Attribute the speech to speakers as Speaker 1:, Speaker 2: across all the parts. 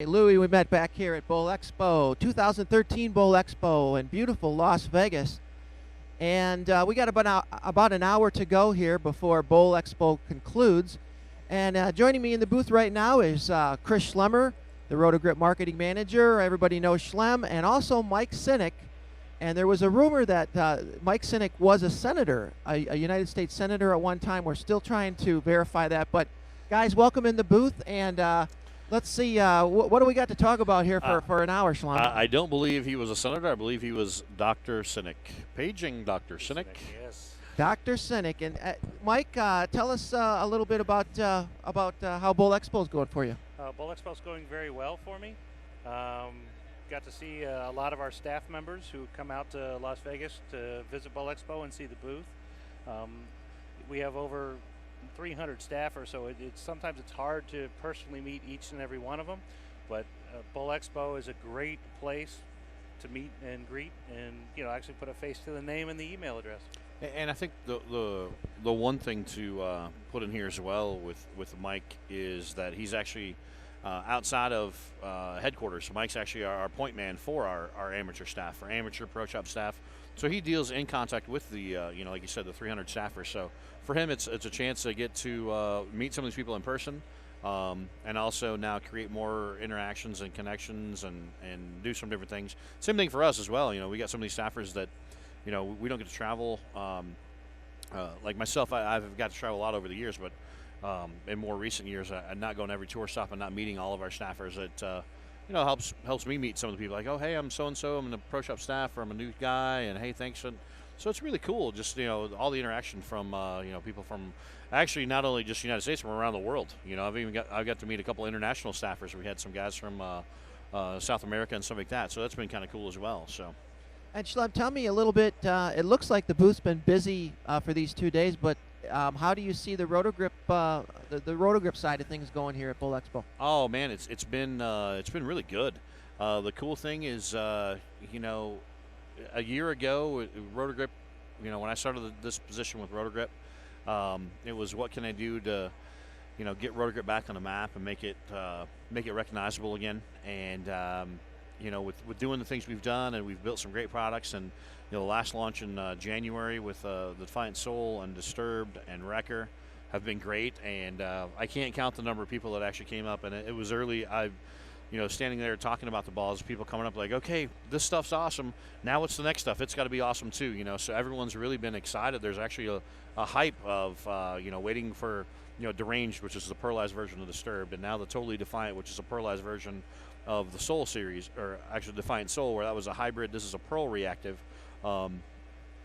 Speaker 1: Hey, Louie, we met back here at Bowl Expo, 2013 Bowl Expo in beautiful Las Vegas. And we got about an hour to go here before Bowl Expo concludes. And joining me in the booth right now is Chris Schlemer, the Rotogrip Marketing Manager. Everybody knows Schlem, and also Mike Sinek. And there was a rumor that Mike Sinek was a senator, a United States senator at one time. We're still trying to verify that. But guys, welcome in the booth. And let's see, what do we got to talk about here for an hour, Schlem?
Speaker 2: I don't believe he was a senator. I believe he was Dr. Sinek. Paging Dr. Sinek.
Speaker 3: Yes.
Speaker 1: Dr. Sinek. And Mike, tell us a little bit about how Bowl Expo is going for you.
Speaker 3: Bowl Expo is going very well for me. Got to see a lot of our staff members who come out to Las Vegas to visit Bowl Expo and see the booth. We have over 300 staffers, so sometimes it's hard to personally meet each and every one of them. But Bowl Expo is a great place to meet and greet, and actually put a face to the name and the email address.
Speaker 2: And I think the one thing to put in here as well with Mike is that he's actually outside of headquarters. So Mike's actually our point man for our amateur staff, our amateur pro shop staff. So he deals in contact with the like you said, the 300 staffers. So for him, it's a chance to get to meet some of these people in person, and also now create more interactions and connections and do some different things. Same thing for us as well. We got some of these staffers that we don't get to travel. Like myself, I've got to travel a lot over the years, but in more recent years, I'm not going to every tour stop and not meeting all of our staffers. It helps me meet some of the people. Like, oh, hey, I'm so-and-so, I'm in the pro shop staff, or I'm a new guy, and hey, thanks. So it's really cool, just all the interaction from people from actually not only just the United States, but around the world. I've got to meet a couple international staffers. We had some guys from South America and stuff like that. So that's been kind of cool as well. So.
Speaker 1: And Schlem, tell me a little bit. It looks like the booth's been busy for these 2 days, but how do you see the Rotogrip the Rotogrip side of things going here at Bowl Expo?
Speaker 2: Oh man, it's been really good. The cool thing is, a year ago, Rotogrip, when I started this position with Rotogrip, it was what can I do to, get Rotogrip back on the map and make it recognizable again. And with doing the things we've done, and we've built some great products, and the last launch in January with the Defiant Soul and Disturbed and Wrecker have been great. And I can't count the number of people that actually came up, and it was early. Standing there talking about the balls, people coming up like, okay, this stuff's awesome. Now what's the next stuff? It's got to be awesome too, So everyone's really been excited. There's actually a hype of, waiting for, Deranged, which is the pearlized version of Disturbed, and now the Totally Defiant, which is a pearlized version of the Soul series, or actually Defiant Soul, where that was a hybrid. This is a pearl reactive. And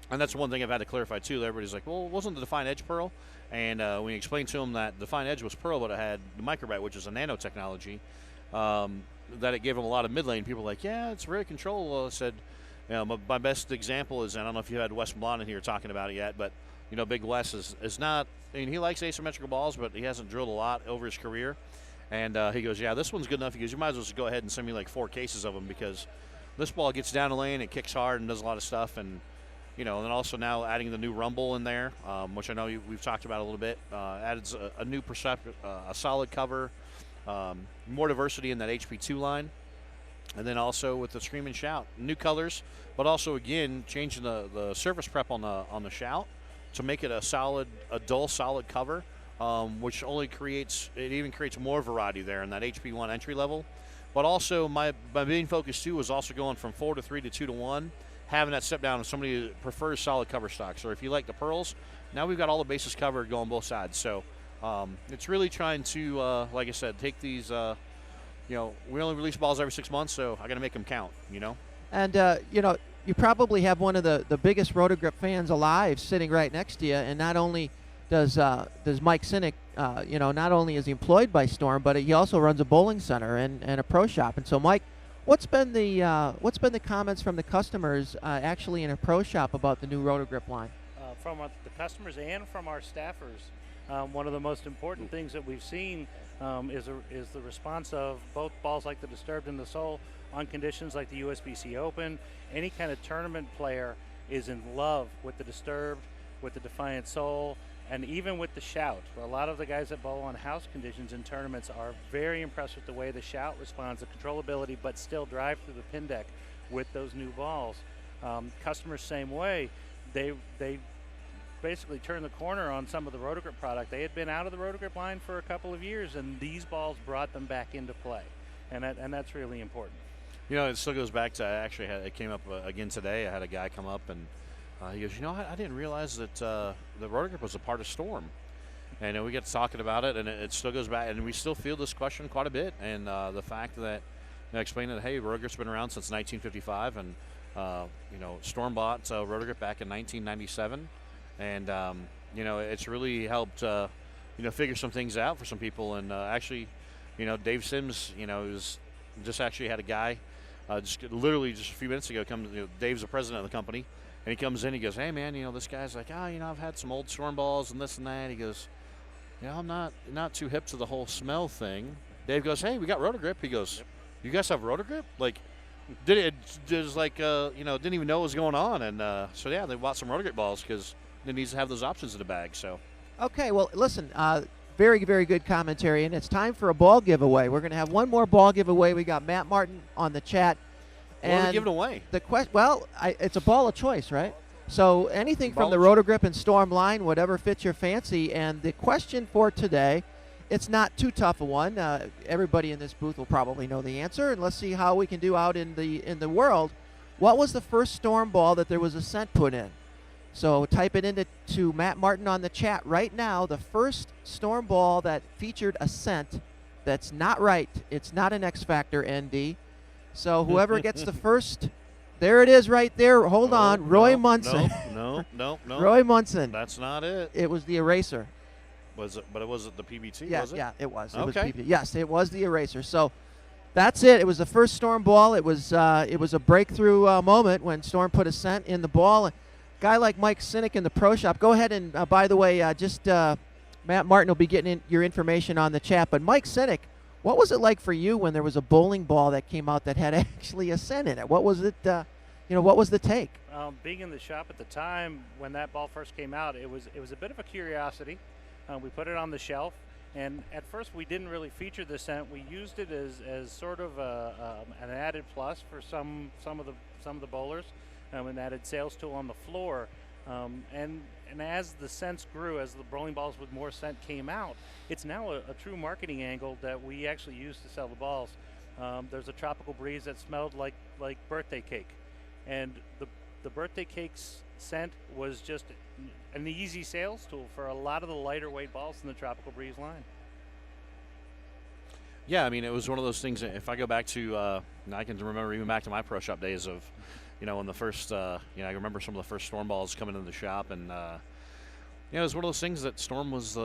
Speaker 2: that's one thing I've had to clarify too. Everybody's like, well, wasn't the Defiant Edge pearl? And we explained to them that Defiant Edge was pearl, but it had the microbite, which is a nanotechnology. That it gave them a lot of mid lane. People were like, yeah, it's very controllable. I said, my best example is, and I don't know if you had Wes Blond in here talking about it yet, but Big Wes is not. I mean, he likes asymmetrical balls, but he hasn't drilled a lot over his career. And he goes, yeah, this one's good enough. He goes, you might as well just go ahead and send me like 4 cases of them, because this ball gets down the lane, it kicks hard and does a lot of stuff. And and then also now adding the new rumble in there, which I know we've talked about a little bit, adds a new a solid cover. More diversity in that HP2 line, and then also with the Scream and Shout, new colors, but also again changing the surface prep on the Shout to make it a dull solid cover, which even creates more variety there in that HP1 entry level. But also my main focus too was also going from 4 to 3 to 2 to 1, having that step down if somebody who prefers solid cover stocks, or if you like the pearls, now we've got all the bases covered going both sides. So. It's really trying to, like I said, take these, we only release balls every 6 months, so I got to make them count,
Speaker 1: And, you probably have one of the biggest Rotogrip fans alive sitting right next to you, and not only does Mike Sinek, not only is he employed by Storm, but he also runs a bowling center and a pro shop. And so, Mike, what's been the comments from the customers actually in a pro shop about the new Rotogrip line?
Speaker 3: From the customers and from our staffers. One of the most important things that we've seen is the response of both balls like the Disturbed and the Soul on conditions like the USBC Open. Any kind of tournament player is in love with the Disturbed with the Defiant Soul, and even with the Shout. A lot of the guys that bowl on house conditions in tournaments are very impressed with the way the Shout responds, the controllability, but still drive through the pin deck with those new balls. Customers, same way. They basically turned the corner on some of the Rotogrip product. They had been out of the Rotogrip line for a couple of years, and these balls brought them back into play, and that's really important.
Speaker 2: You know, it still goes back to, it came up again today. I had a guy come up and he goes, you know, I didn't realize that the Rotogrip was a part of Storm. And we get to talking about it, and it still goes back, and we still feel this question quite a bit. And the fact that, explaining that, hey, Rotogrip's been around since 1955, and, Storm bought Rotogrip back in 1997. And, it's really helped, figure some things out for some people. And actually, Dave Sims, just actually had a guy literally just a few minutes ago come. Dave's the president of the company, and he comes in. He goes, "Hey man, this guy's like, I've had some old Storm balls and this and that." He goes, "I'm not too hip to the whole smell thing." Dave goes, "Hey, we got Rotogrip." He goes, "Yep. You guys have Rotogrip?" Like, didn't even know what was going on, and so yeah, they bought some Rotogrip balls because it needs to have those options in the bag. So,
Speaker 1: okay, well, listen. Very, very good commentary, and it's time for a ball giveaway. We're going to have one more ball giveaway. We got Matt Martin on the chat.
Speaker 2: What are we giving away?
Speaker 1: It's a ball of choice, right? So anything from the Rotogrip and Storm line, whatever fits your fancy. And the question for today, it's not too tough a one. Everybody in this booth will probably know the answer, and let's see how we can do out in the world. What was the first Storm ball that there was a scent put in? So type it into Matt Martin on the chat right now. The first Storm ball that featured a scent that's not right. It's not an X Factor ND. So whoever gets the first, there it is right there. Hold on. Roy Munson.
Speaker 2: No.
Speaker 1: Roy Munson.
Speaker 2: That's not it.
Speaker 1: It was the eraser.
Speaker 2: Was it? But it wasn't the PBT,
Speaker 1: yeah,
Speaker 2: was it?
Speaker 1: Yeah, it was. It
Speaker 2: okay.
Speaker 1: was PBT. Yes, it was the eraser. So that's it. It was the first Storm ball. It was a breakthrough moment when Storm put a scent in the ball. Guy like Mike Sinek in the pro shop. Go ahead and, by the way, Matt Martin will be getting your information on the chat. But Mike Sinek, what was it like for you when there was a bowling ball that came out that had actually a scent in it? What was it? What was the take?
Speaker 3: Being in the shop at the time when that ball first came out, it was a bit of a curiosity. We put it on the shelf, and at first we didn't really feature the scent. We used it as sort of an added plus for some of the bowlers. An added sales tool on the floor, and as the scents grew, as the bowling balls with more scent came out, it's now a true marketing angle that we actually use to sell the balls. There's a tropical breeze that smelled like birthday cake, and the birthday cake's scent was just an easy sales tool for a lot of the lighter weight balls in the tropical breeze line.
Speaker 2: Yeah, I mean, it was one of those things. If I go back to, I can remember even back to my pro shop days of. When the first, I remember some of the first Storm balls coming into the shop, and it was one of those things that Storm was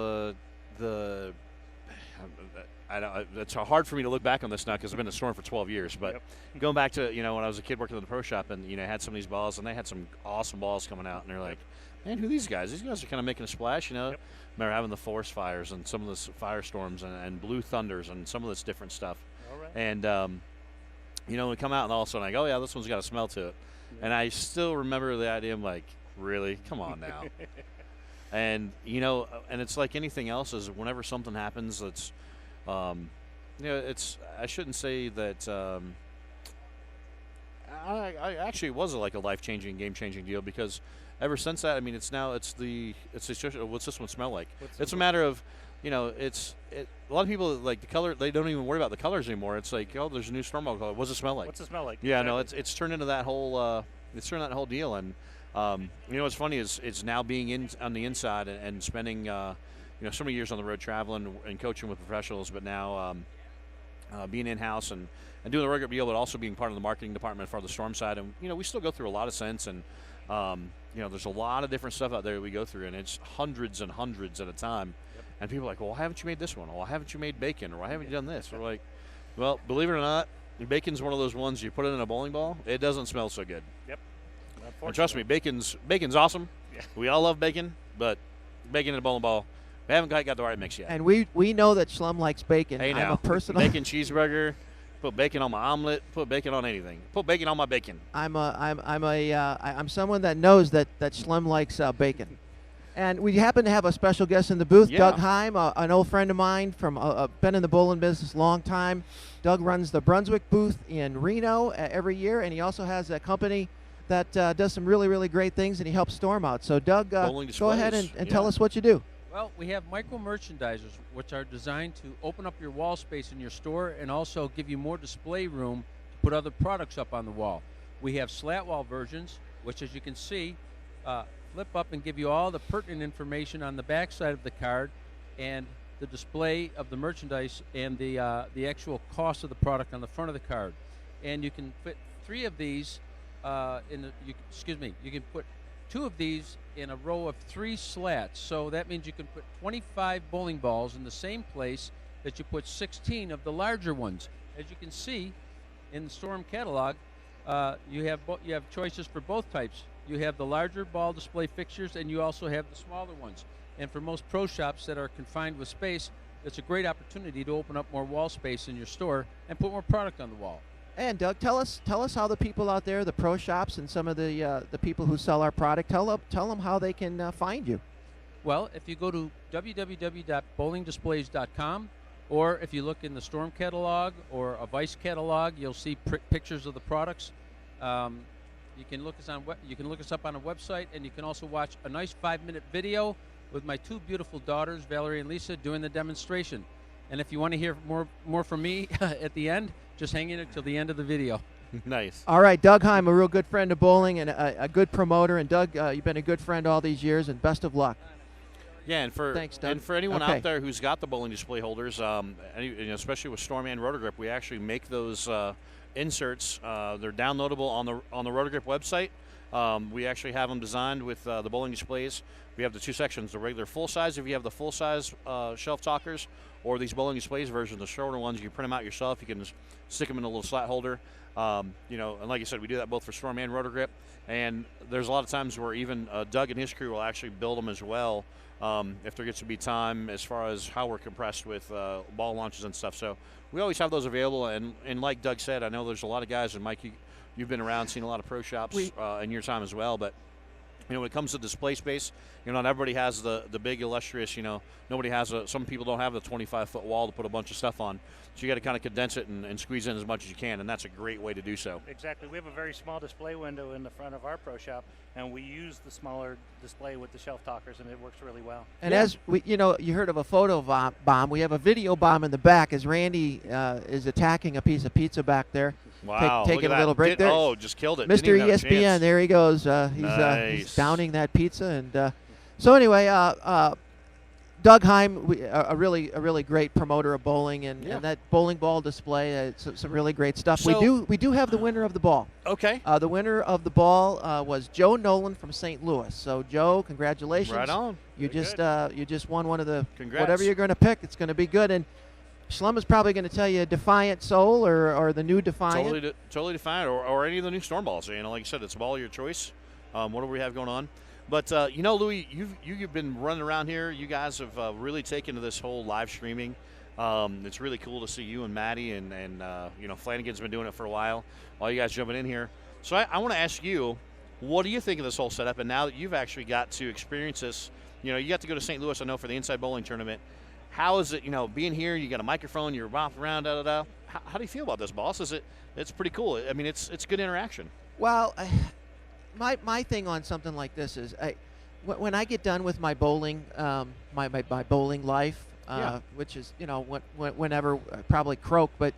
Speaker 2: it's hard for me to look back on this now because I've been in Storm for 12 years. But
Speaker 3: yep.
Speaker 2: Going back to when I was a kid working in the pro shop, and had some of these balls, and they had some awesome balls coming out, and they're like, man, who are these guys? These guys are kind of making a splash,
Speaker 3: Yep.
Speaker 2: Remember having the Forest Fires and some of the Firestorms and Blue Thunders and some of this different stuff.
Speaker 3: All right.
Speaker 2: And we come out, and all of a sudden I go, oh yeah, this one's got a smell to it. And I still remember the idea. I'm like, really? Come on now. And and it's like anything else. Is whenever something happens that's, it's. I shouldn't say that. I actually it was like a life-changing, game-changing deal because ever since that, I mean, it's what's this one smell like? It's a matter of, a lot of people like the color. They don't even worry about the colors anymore. It's like, oh, there's a new Storm ball color. What's it smell like?
Speaker 3: What's it smell like?
Speaker 2: Yeah,
Speaker 3: exactly.
Speaker 2: no, it's turned into that whole. It's turned that whole deal, and what's funny is it's now being on the inside and spending so many years on the road traveling and coaching with professionals, but now being in house and doing the regular deal, but also being part of the marketing department for the Storm side, and we still go through a lot of scents and. There's a lot of different stuff out there that we go through, and it's hundreds and hundreds at a time.
Speaker 3: Yep.
Speaker 2: And people are like, well, why haven't you made this one? Or why haven't you made bacon? Or why haven't you done this? We're like, well, believe it or not, bacon's one of those ones you put it in a bowling ball, it doesn't smell so good.
Speaker 3: Yep.
Speaker 2: And trust me, bacon's awesome.
Speaker 3: Yeah.
Speaker 2: We all love bacon, but bacon in a bowling ball, we haven't got the right mix yet.
Speaker 1: And we know that Schlem likes bacon.
Speaker 2: Hey, now,
Speaker 1: I'm a personal
Speaker 2: bacon cheeseburger. Put bacon on my omelet. Put bacon on anything. Put bacon on my bacon.
Speaker 1: I'm someone that knows that Schlem likes bacon. And we happen to have a special guest in the booth,
Speaker 2: Yeah.
Speaker 1: Doug Heim, an old friend of mine from been in the bowling business a long time. Doug runs the Brunswick booth in Reno every year, and he also has a company that does some really, really great things, and he helps Storm out. So, Doug, go ahead and tell us what you do.
Speaker 4: Well, we have micro merchandisers, which are designed to open up your wall space in your store and also give you more display room to put other products up on the wall. We have slat wall versions, which, as you can see, flip up and give you all the pertinent information on the back side of the card and the display of the merchandise and the actual cost of the product on the front of the card. And you can fit 3 of these you can put 2 of these in a row of 3 slats. So that means you can put 25 bowling balls in the same place that you put 16 of the larger ones. As you can see in the Storm catalog, you have choices for both types. You have the larger ball display fixtures, and you also have the smaller ones. And for most pro shops that are confined with space, it's a great opportunity to open up more wall space in your store and put more product on the wall.
Speaker 1: And Doug, tell us how the people out there, the pro shops, and some of the people who sell our product, tell them how they can find you.
Speaker 4: Well, if you go to www.bowlingdisplays.com, or if you look in the Storm catalog or a Vice catalog, you'll see pictures of the products. You can look us up on a website, and you can also watch a nice 5-minute video with my 2 beautiful daughters, Valerie and Lisa, doing the demonstration. And if you want to hear more from me at the end, just hang in until the end of the video.
Speaker 2: Nice.
Speaker 1: All right, Doug Heim, a real good friend of bowling and a good promoter. And Doug, you've been a good friend all these years, and best of luck.
Speaker 2: Yeah,
Speaker 1: Thanks, Doug.
Speaker 2: and for anyone out there who's got the bowling display holders, especially with Storm and Rotor Grip, we actually make those inserts. They're downloadable on the Rotor Grip website. We actually have them designed with the bowling displays. We have the 2 sections: the regular full size, if you have the full size shelf talkers, or these bowling displays version, the shorter ones. You can print them out yourself. You can just stick them in a little slat holder. And like I said, we do that both for Storm and Rotor Grip. And there's a lot of times where even Doug and his crew will actually build them as well, if there gets to be time as far as how we're compressed with ball launches and stuff. So we always have those available. And like Doug said, I know there's a lot of guys, and Mike, you've been around, seen a lot of pro shops in your time as well. But when it comes to display space, not everybody has the big illustrious, nobody has some people don't have the 25-foot wall to put a bunch of stuff on. So you got to kind of condense it and squeeze in as much as you can, and that's a great way to do so.
Speaker 3: Exactly. We have a very small display window in the front of our pro shop, and we use the smaller display with the shelf talkers, and it works really well.
Speaker 1: And as we, you heard of a photo bomb, we have a video bomb in the back as Randy is attacking a piece of pizza back there.
Speaker 2: Wow.
Speaker 1: Taking a little break there.
Speaker 2: Oh, just killed it.
Speaker 1: Mr. ESPN, there he goes. He's downing that pizza. And so anyway, Doug Heim, a really great promoter of bowling, and that bowling ball display, some really great stuff.
Speaker 2: So,
Speaker 1: we do have the winner of the ball.
Speaker 2: Okay.
Speaker 1: The winner of the ball was Joe Nolan from St. Louis. So Joe, congratulations.
Speaker 2: Right on.
Speaker 1: You just won one of the
Speaker 2: Congrats.
Speaker 1: Whatever you're going to pick. It's going to be good. And Schlemer's probably going to tell you Defiant Soul or the new Defiant.
Speaker 2: Totally Defiant or any of the new Storm balls. Like I said, it's a ball of your choice. What do we have going on? But, Louie, you've been running around here. You guys have really taken to this whole live streaming. It's really cool to see you and Maddie and Flanagan's been doing it for a while. All you guys jumping in here. So I want to ask you, what do you think of this whole setup? And now that you've actually got to experience this, you got to go to St. Louis, I know, for the Inside Bowling Tournament. How is it, being here? You got a microphone, you're bopping around, da-da-da. How do you feel about this, boss? It's pretty cool. I mean, it's good interaction.
Speaker 1: Well, my thing on something like this is when I get done with my bowling, my bowling life, which is whenever I probably croak, but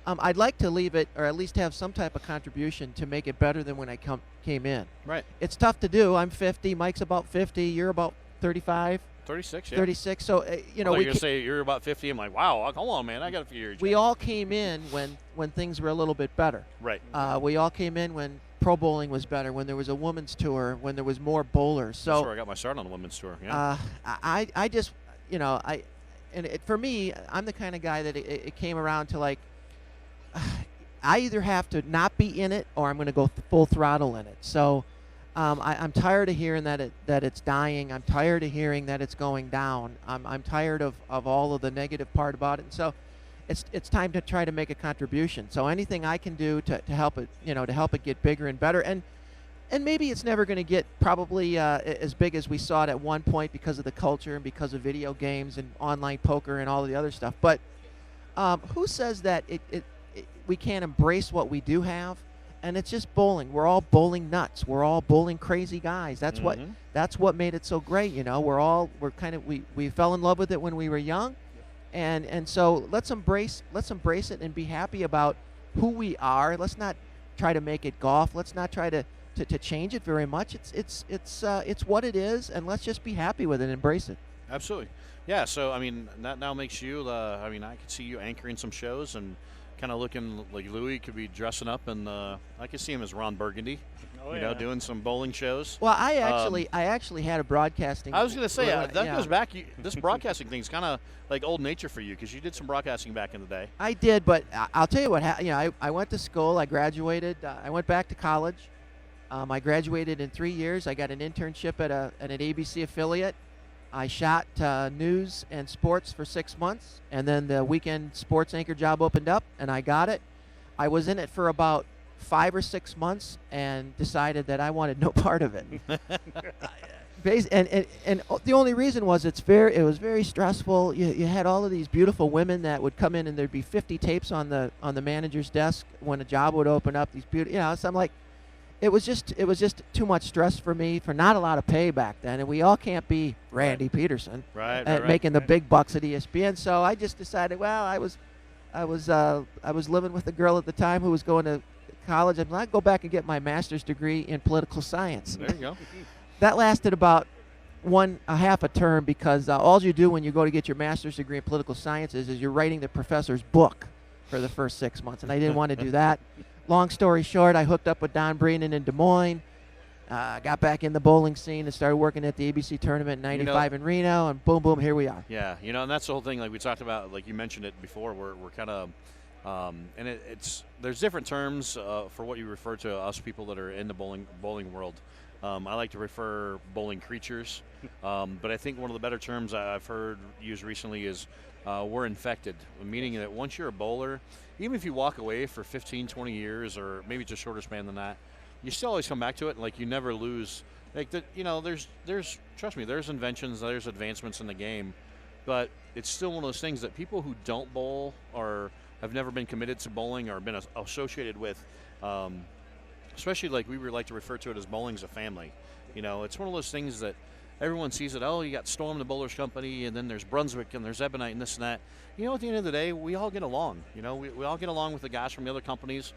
Speaker 1: I'd like to leave it, or at least have some type of contribution to make it better than when I came in.
Speaker 2: Right.
Speaker 1: It's tough to do. I'm 50. Mike's about 50. You're about 35.
Speaker 2: 36, yeah.
Speaker 1: 36. So
Speaker 2: we can say you're about 50. I'm like, wow, come on, man. I got a few years.
Speaker 1: We all came in when things were a little bit better.
Speaker 2: Right.
Speaker 1: We all came in when pro bowling was better, when there was a women's tour, when there was more bowlers. So
Speaker 2: that's where I got my start on the women's tour. Yeah.
Speaker 1: I just, for me, I'm the kind of guy that it came around to like, I either have to not be in it or I'm going to go full throttle in it. So I'm tired of hearing that it's dying. I'm tired of hearing that it's going down. I'm tired of all of the negative part about it. And so it's time to try to make a contribution. So anything I can do to help it, to help it get bigger and better. And and maybe it's never going to get probably as big as we saw it at one point because of the culture and because of video games and online poker and all of the other stuff. But who says that we can't embrace what we do have? And it's just bowling. We're all bowling nuts. We're all bowling crazy guys. That's what made it so great. You know, we fell in love with it when we were young, and so let's embrace it and be happy about who we are. Let's not try to make it golf. Let's not try to change it very much. It's what it is, and let's just be happy with it and embrace it.
Speaker 2: Absolutely. Yeah, so, I mean, that now makes you, I could see you anchoring some shows and kind of looking like Louie could be dressing up, and I could see him as Ron Burgundy, doing some bowling shows.
Speaker 1: Well, I actually had a broadcasting.
Speaker 2: I was going to say, that goes back, this broadcasting thing's kind of like old nature for you, because you did some broadcasting back in the day.
Speaker 1: I did, but I'll tell you what, I went to school, I graduated, I went back to college. I graduated in 3 years. I got an internship at an ABC affiliate. I shot news and sports for 6 months, and then the weekend sports anchor job opened up, and I got it. I was in it for about 5 or 6 months and decided that I wanted no part of it. And the only reason was it was very stressful. You had all of these beautiful women that would come in, and there'd be 50 tapes on the manager's desk when a job would open up. So I'm like, it was just too much stress for me for not a lot of pay back then, and we all can't be Randy Pedersen making the big bucks at ESPN. So I just decided, well, I was living with a girl at the time who was going to college. I'd go back and get my master's degree in political science.
Speaker 2: There you go.
Speaker 1: That lasted about half a term, because all you do when you go to get your master's degree in political sciences is you're writing the professor's book for the first 6 months, and I didn't want to do that. Long story short, I hooked up with Don Breenan in Des Moines, got back in the bowling scene and started working at the ABC tournament in 95 in Reno, and boom, boom, here we are.
Speaker 2: Yeah, and that's the whole thing, like we talked about, like you mentioned it before, we're kind of, and there's different terms for what you refer to us people that are in the bowling world. I like to refer bowling creatures, but I think one of the better terms I've heard used recently is we're infected, meaning that once you're a bowler, even if you walk away for 15, 20 years, or maybe just shorter span than that, you still always come back to it, and like you never lose. Like there's trust me, there's inventions, there's advancements in the game, but it's still one of those things that people who don't bowl or have never been committed to bowling or been associated with, especially like we would like to refer to it as bowling as a family. It's one of those things that everyone sees it. Oh, you got Storm, the Bowlers Company, and then there's Brunswick, and there's Ebonite, and this and that. At the end of the day, we all get along. We all get along with the guys from the other companies.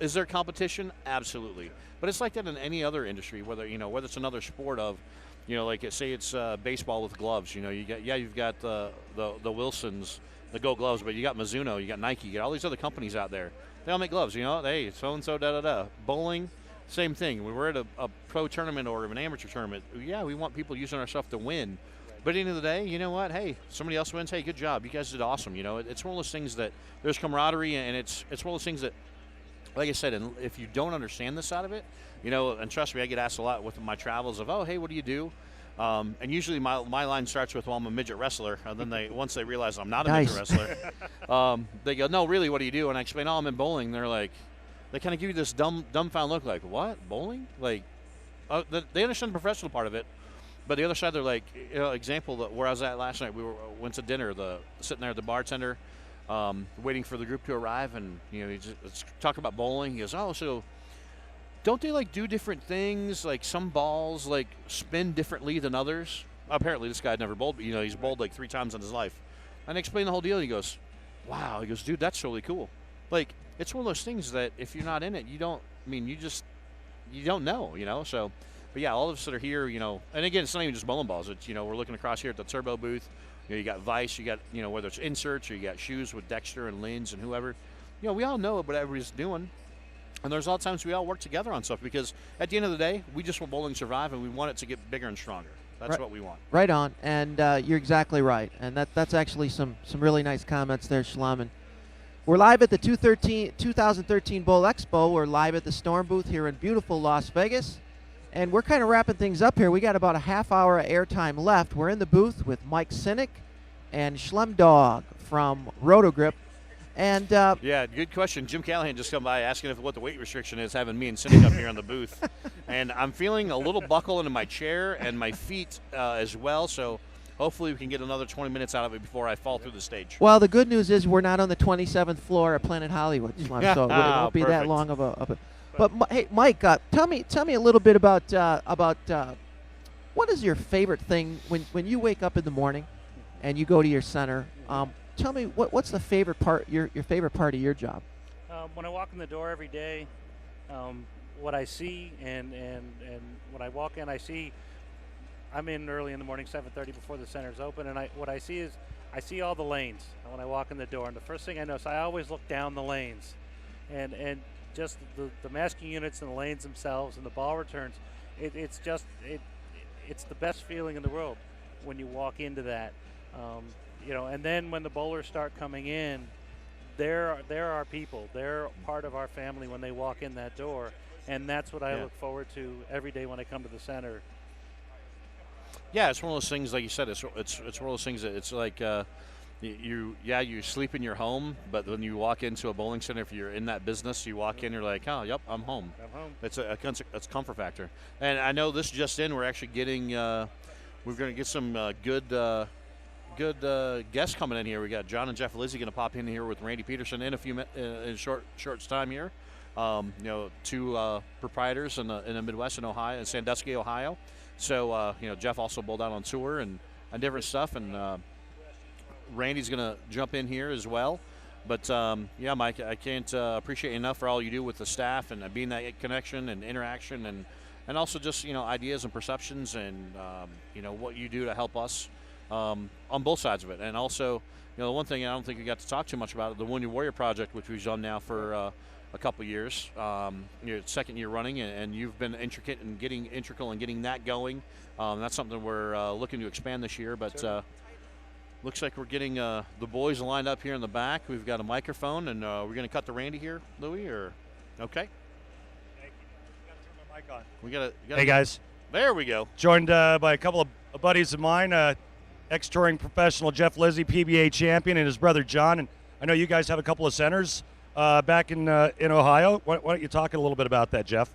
Speaker 2: Is there competition? Absolutely. But it's like that in any other industry, whether it's another sport of, like say it's baseball with gloves. You've got the Wilsons, the Go Gloves, but you got Mizuno, you got Nike, you got all these other companies out there. They all make gloves. Hey, so and so, da. Bowling. Same thing. When we're at a pro tournament or an amateur tournament, we want people using our stuff to win. But at the end of the day, you know what? Hey, somebody else wins. Hey, good job. You guys did awesome. It's one of those things that there's camaraderie, and it's one of those things that, like I said, and if you don't understand this side of it, and trust me, I get asked a lot with my travels of, oh, hey, what do you do? And usually my line starts with, well, I'm a midget wrestler. And then once they realize I'm not a midget wrestler, they go, no, really, what do you do? And I explain, oh, I'm in bowling. They're like, they kind of give you this dumbfound look, like, what, bowling? Like, they understand the professional part of it, but the other side, they're like, example, where I was at last night, we went to dinner, sitting there at the bartender, waiting for the group to arrive, and let's talk about bowling. He goes, oh, so don't they like do different things? Like some balls like spin differently than others. Apparently, this guy had never bowled, but he's bowled like 3 times in his life. And I explained the whole deal. He goes, wow. He goes, dude, that's really cool. Like, it's one of those things that if you're not in it, you don't know. So, but yeah, all of us that are here, and again, it's not even just bowling balls. It's, we're looking across here at the Turbo booth. You got Vice, you got, whether it's inserts or you got shoes with Dexter and Linz and whoever. We all know what everybody's doing. And there's a lot of times we all work together on stuff, because at the end of the day, we just want bowling to survive, and we want it to get bigger and stronger. That's what we want.
Speaker 1: Right on, and you're exactly right. And that's actually some really nice comments there, Schlemer. We're live at the 2013 Bowl Expo. We're live at the Storm booth here in beautiful Las Vegas. And we're kind of wrapping things up here. We got about a half hour of airtime left. We're in the booth with Mike Sinek and Schlemdog from Rotogrip. And
Speaker 2: Yeah, good question. Jim Callahan just come by asking what the weight restriction is, having me and Sinek up here in the booth. And I'm feeling a little buckle into my chair and my feet as well, so hopefully we can get another 20 minutes out of it before I fall through the stage.
Speaker 1: well, the good news is we're not on the 27th floor at Planet Hollywood, Schlemer, so it won't be that
Speaker 2: Perfect.
Speaker 1: long of a. But hey, Mike, tell me a little bit about what is your favorite thing when you wake up in the morning and you go to your center. Tell me what's the favorite part your favorite part of your job.
Speaker 3: When I walk in the door every day, what I see and when I walk in, I'm in early in the morning, 7:30 before the center's open, and what I see is I see all the lanes when I walk in the door, and the first thing I notice, I always look down the lanes, and just the masking units and the lanes themselves and the ball returns, it's the best feeling in the world when you walk into that. And then when the bowlers start coming in, they're our people. They're part of our family when they walk in that door, and that's what I look forward to every day when I come to the center.
Speaker 2: Yeah, it's one of those things, like you said, it's one of those things that it's like you sleep in your home, but when you walk into a bowling center, if you're in that business, you walk in, you're like, oh, yep, I'm home. It's a comfort factor. And I know this just in, we're actually getting we're going to get some good guests coming in here. We got John and Jeff Lizzie going to pop in here with Randy Pedersen in a short time here. Two proprietors in the Midwest in Ohio, in Sandusky, Ohio. So Jeff also bowled out on tour and different stuff, and Randy's going to jump in here as well. But Mike, I can't appreciate enough for all you do with the staff and being that connection and interaction, and also just ideas and perceptions and what you do to help us on both sides of it. And also, the one thing I don't think we got to talk too much about, the Wounded Warrior Project, which we've done now for a couple years, second year running, and you've been intricate and getting that going. That's something we're looking to expand this year, but looks like we're getting the boys lined up here in the back. We've got a microphone, and we're going to cut to Randy here, Louie, or okay?
Speaker 5: Mic on.
Speaker 2: We got
Speaker 5: Hey guys,
Speaker 2: there we go.
Speaker 5: joined by a couple of buddies of mine, ex-touring professional Jeff Lizzie, PBA champion, and his brother John. And I know you guys have a couple of centers back in Ohio. Why don't you talk a little bit about that, Jeff?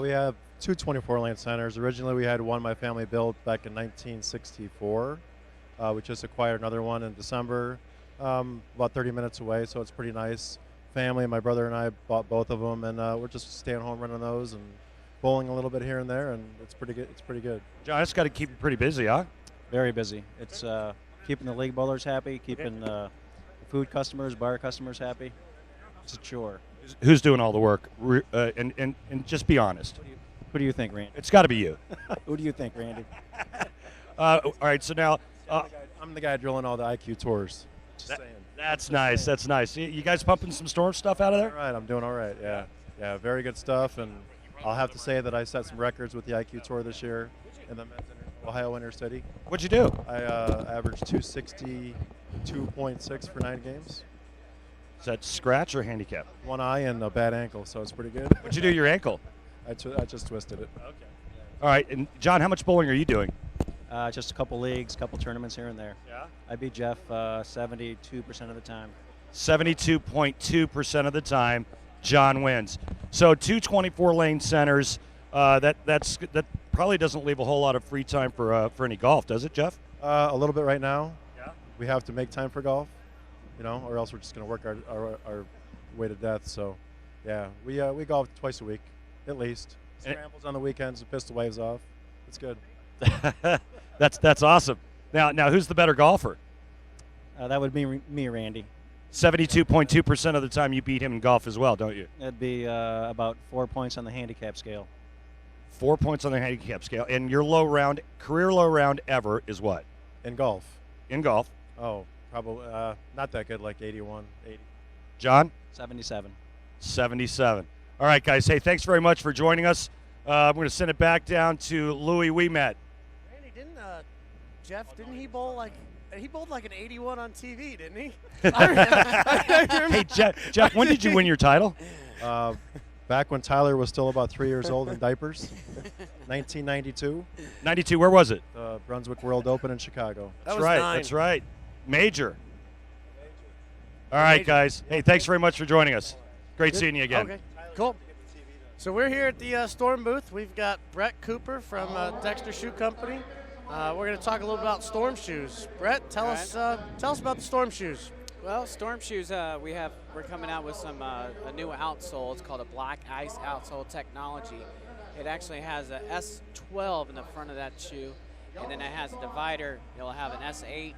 Speaker 6: We have two 24-lane centers. Originally, we had one my family built back in 1964. We just acquired another one in December, about 30 minutes away, so it's pretty nice. Family, my brother and I bought both of them, and we're just staying home running those and bowling a little bit here and there, and it's pretty good. It's pretty good.
Speaker 5: John, it's got to keep you pretty busy, huh?
Speaker 7: Very busy. It's keeping the league bowlers happy, keeping the food customers, bar customers happy. It's a chore.
Speaker 5: Who's doing all the work? And just be honest.
Speaker 7: Who do you think, Randy?
Speaker 5: It's got to be you.
Speaker 7: Who do you think, Randy?
Speaker 5: All right, so now
Speaker 6: I'm the guy drilling all the IQ tours. Just saying.
Speaker 5: that's nice. That's nice. You guys pumping some storm stuff out of
Speaker 6: All
Speaker 5: there?
Speaker 6: right, I'm doing all right. Yeah, very good stuff, and I'll have to say that I set some records with the IQ tour this year in the men's Ohio Intercity.
Speaker 5: What'd you do?
Speaker 6: I averaged 262.6 for 9 games.
Speaker 5: Is that scratch or handicap?
Speaker 6: One eye and a bad ankle, so it's pretty good.
Speaker 5: What'd you do to your ankle?
Speaker 6: I just twisted it.
Speaker 5: Okay. All right, and John, how much bowling are you doing?
Speaker 7: Just a couple leagues, couple tournaments here and there.
Speaker 5: Yeah.
Speaker 7: I beat Jeff 72% of the time.
Speaker 5: 72.2% of the time, John wins. So 2 24-lane centers. That probably doesn't leave a whole lot of free time for any golf, does it, Jeff?
Speaker 6: A little bit right now.
Speaker 5: Yeah.
Speaker 6: We have to make time for golf, or else we're just going to work our way to death. So, yeah, we golf twice a week, at least. Scrambles on the weekends, the pistol waves off. It's good.
Speaker 5: That's awesome. Now, who's the better golfer?
Speaker 7: That would be me, Randy.
Speaker 5: 72.2% of the time you beat him in golf as well, don't you?
Speaker 7: That'd be about 4 points on the handicap scale.
Speaker 5: 4 points on the handicap scale. And your career low round ever is what?
Speaker 6: In golf.
Speaker 5: In golf.
Speaker 6: Oh, probably not that good, like 81, 80.
Speaker 5: John?
Speaker 7: 77.
Speaker 5: 77. All right, guys. Hey, thanks very much for joining us. I'm going to send it back down to Louie Wemett.
Speaker 8: Randy, didn't he bowl like he bowled like an 81 on TV, didn't he?
Speaker 5: Hey, Jeff, when did you win your title?
Speaker 6: Back when Tyler was still about 3 years old in diapers, 1992.
Speaker 5: 92. Where was it?
Speaker 6: The Brunswick World Open in Chicago.
Speaker 8: That was
Speaker 5: right.
Speaker 8: 9.
Speaker 5: That's right. Major. All right, guys. Hey, thanks very much for joining us. Great seeing you again.
Speaker 8: Okay, cool. So we're here at the Storm booth. We've got Brett Cooper from Dexter Shoe Company. We're going to talk a little about Storm shoes. Brett, tell us about the Storm shoes.
Speaker 9: Well, Storm shoes, we're coming out with some a new outsole. It's called a Black Ice outsole technology. It actually has a S12 in the front of that shoe, and then it has a divider. It'll have an S8,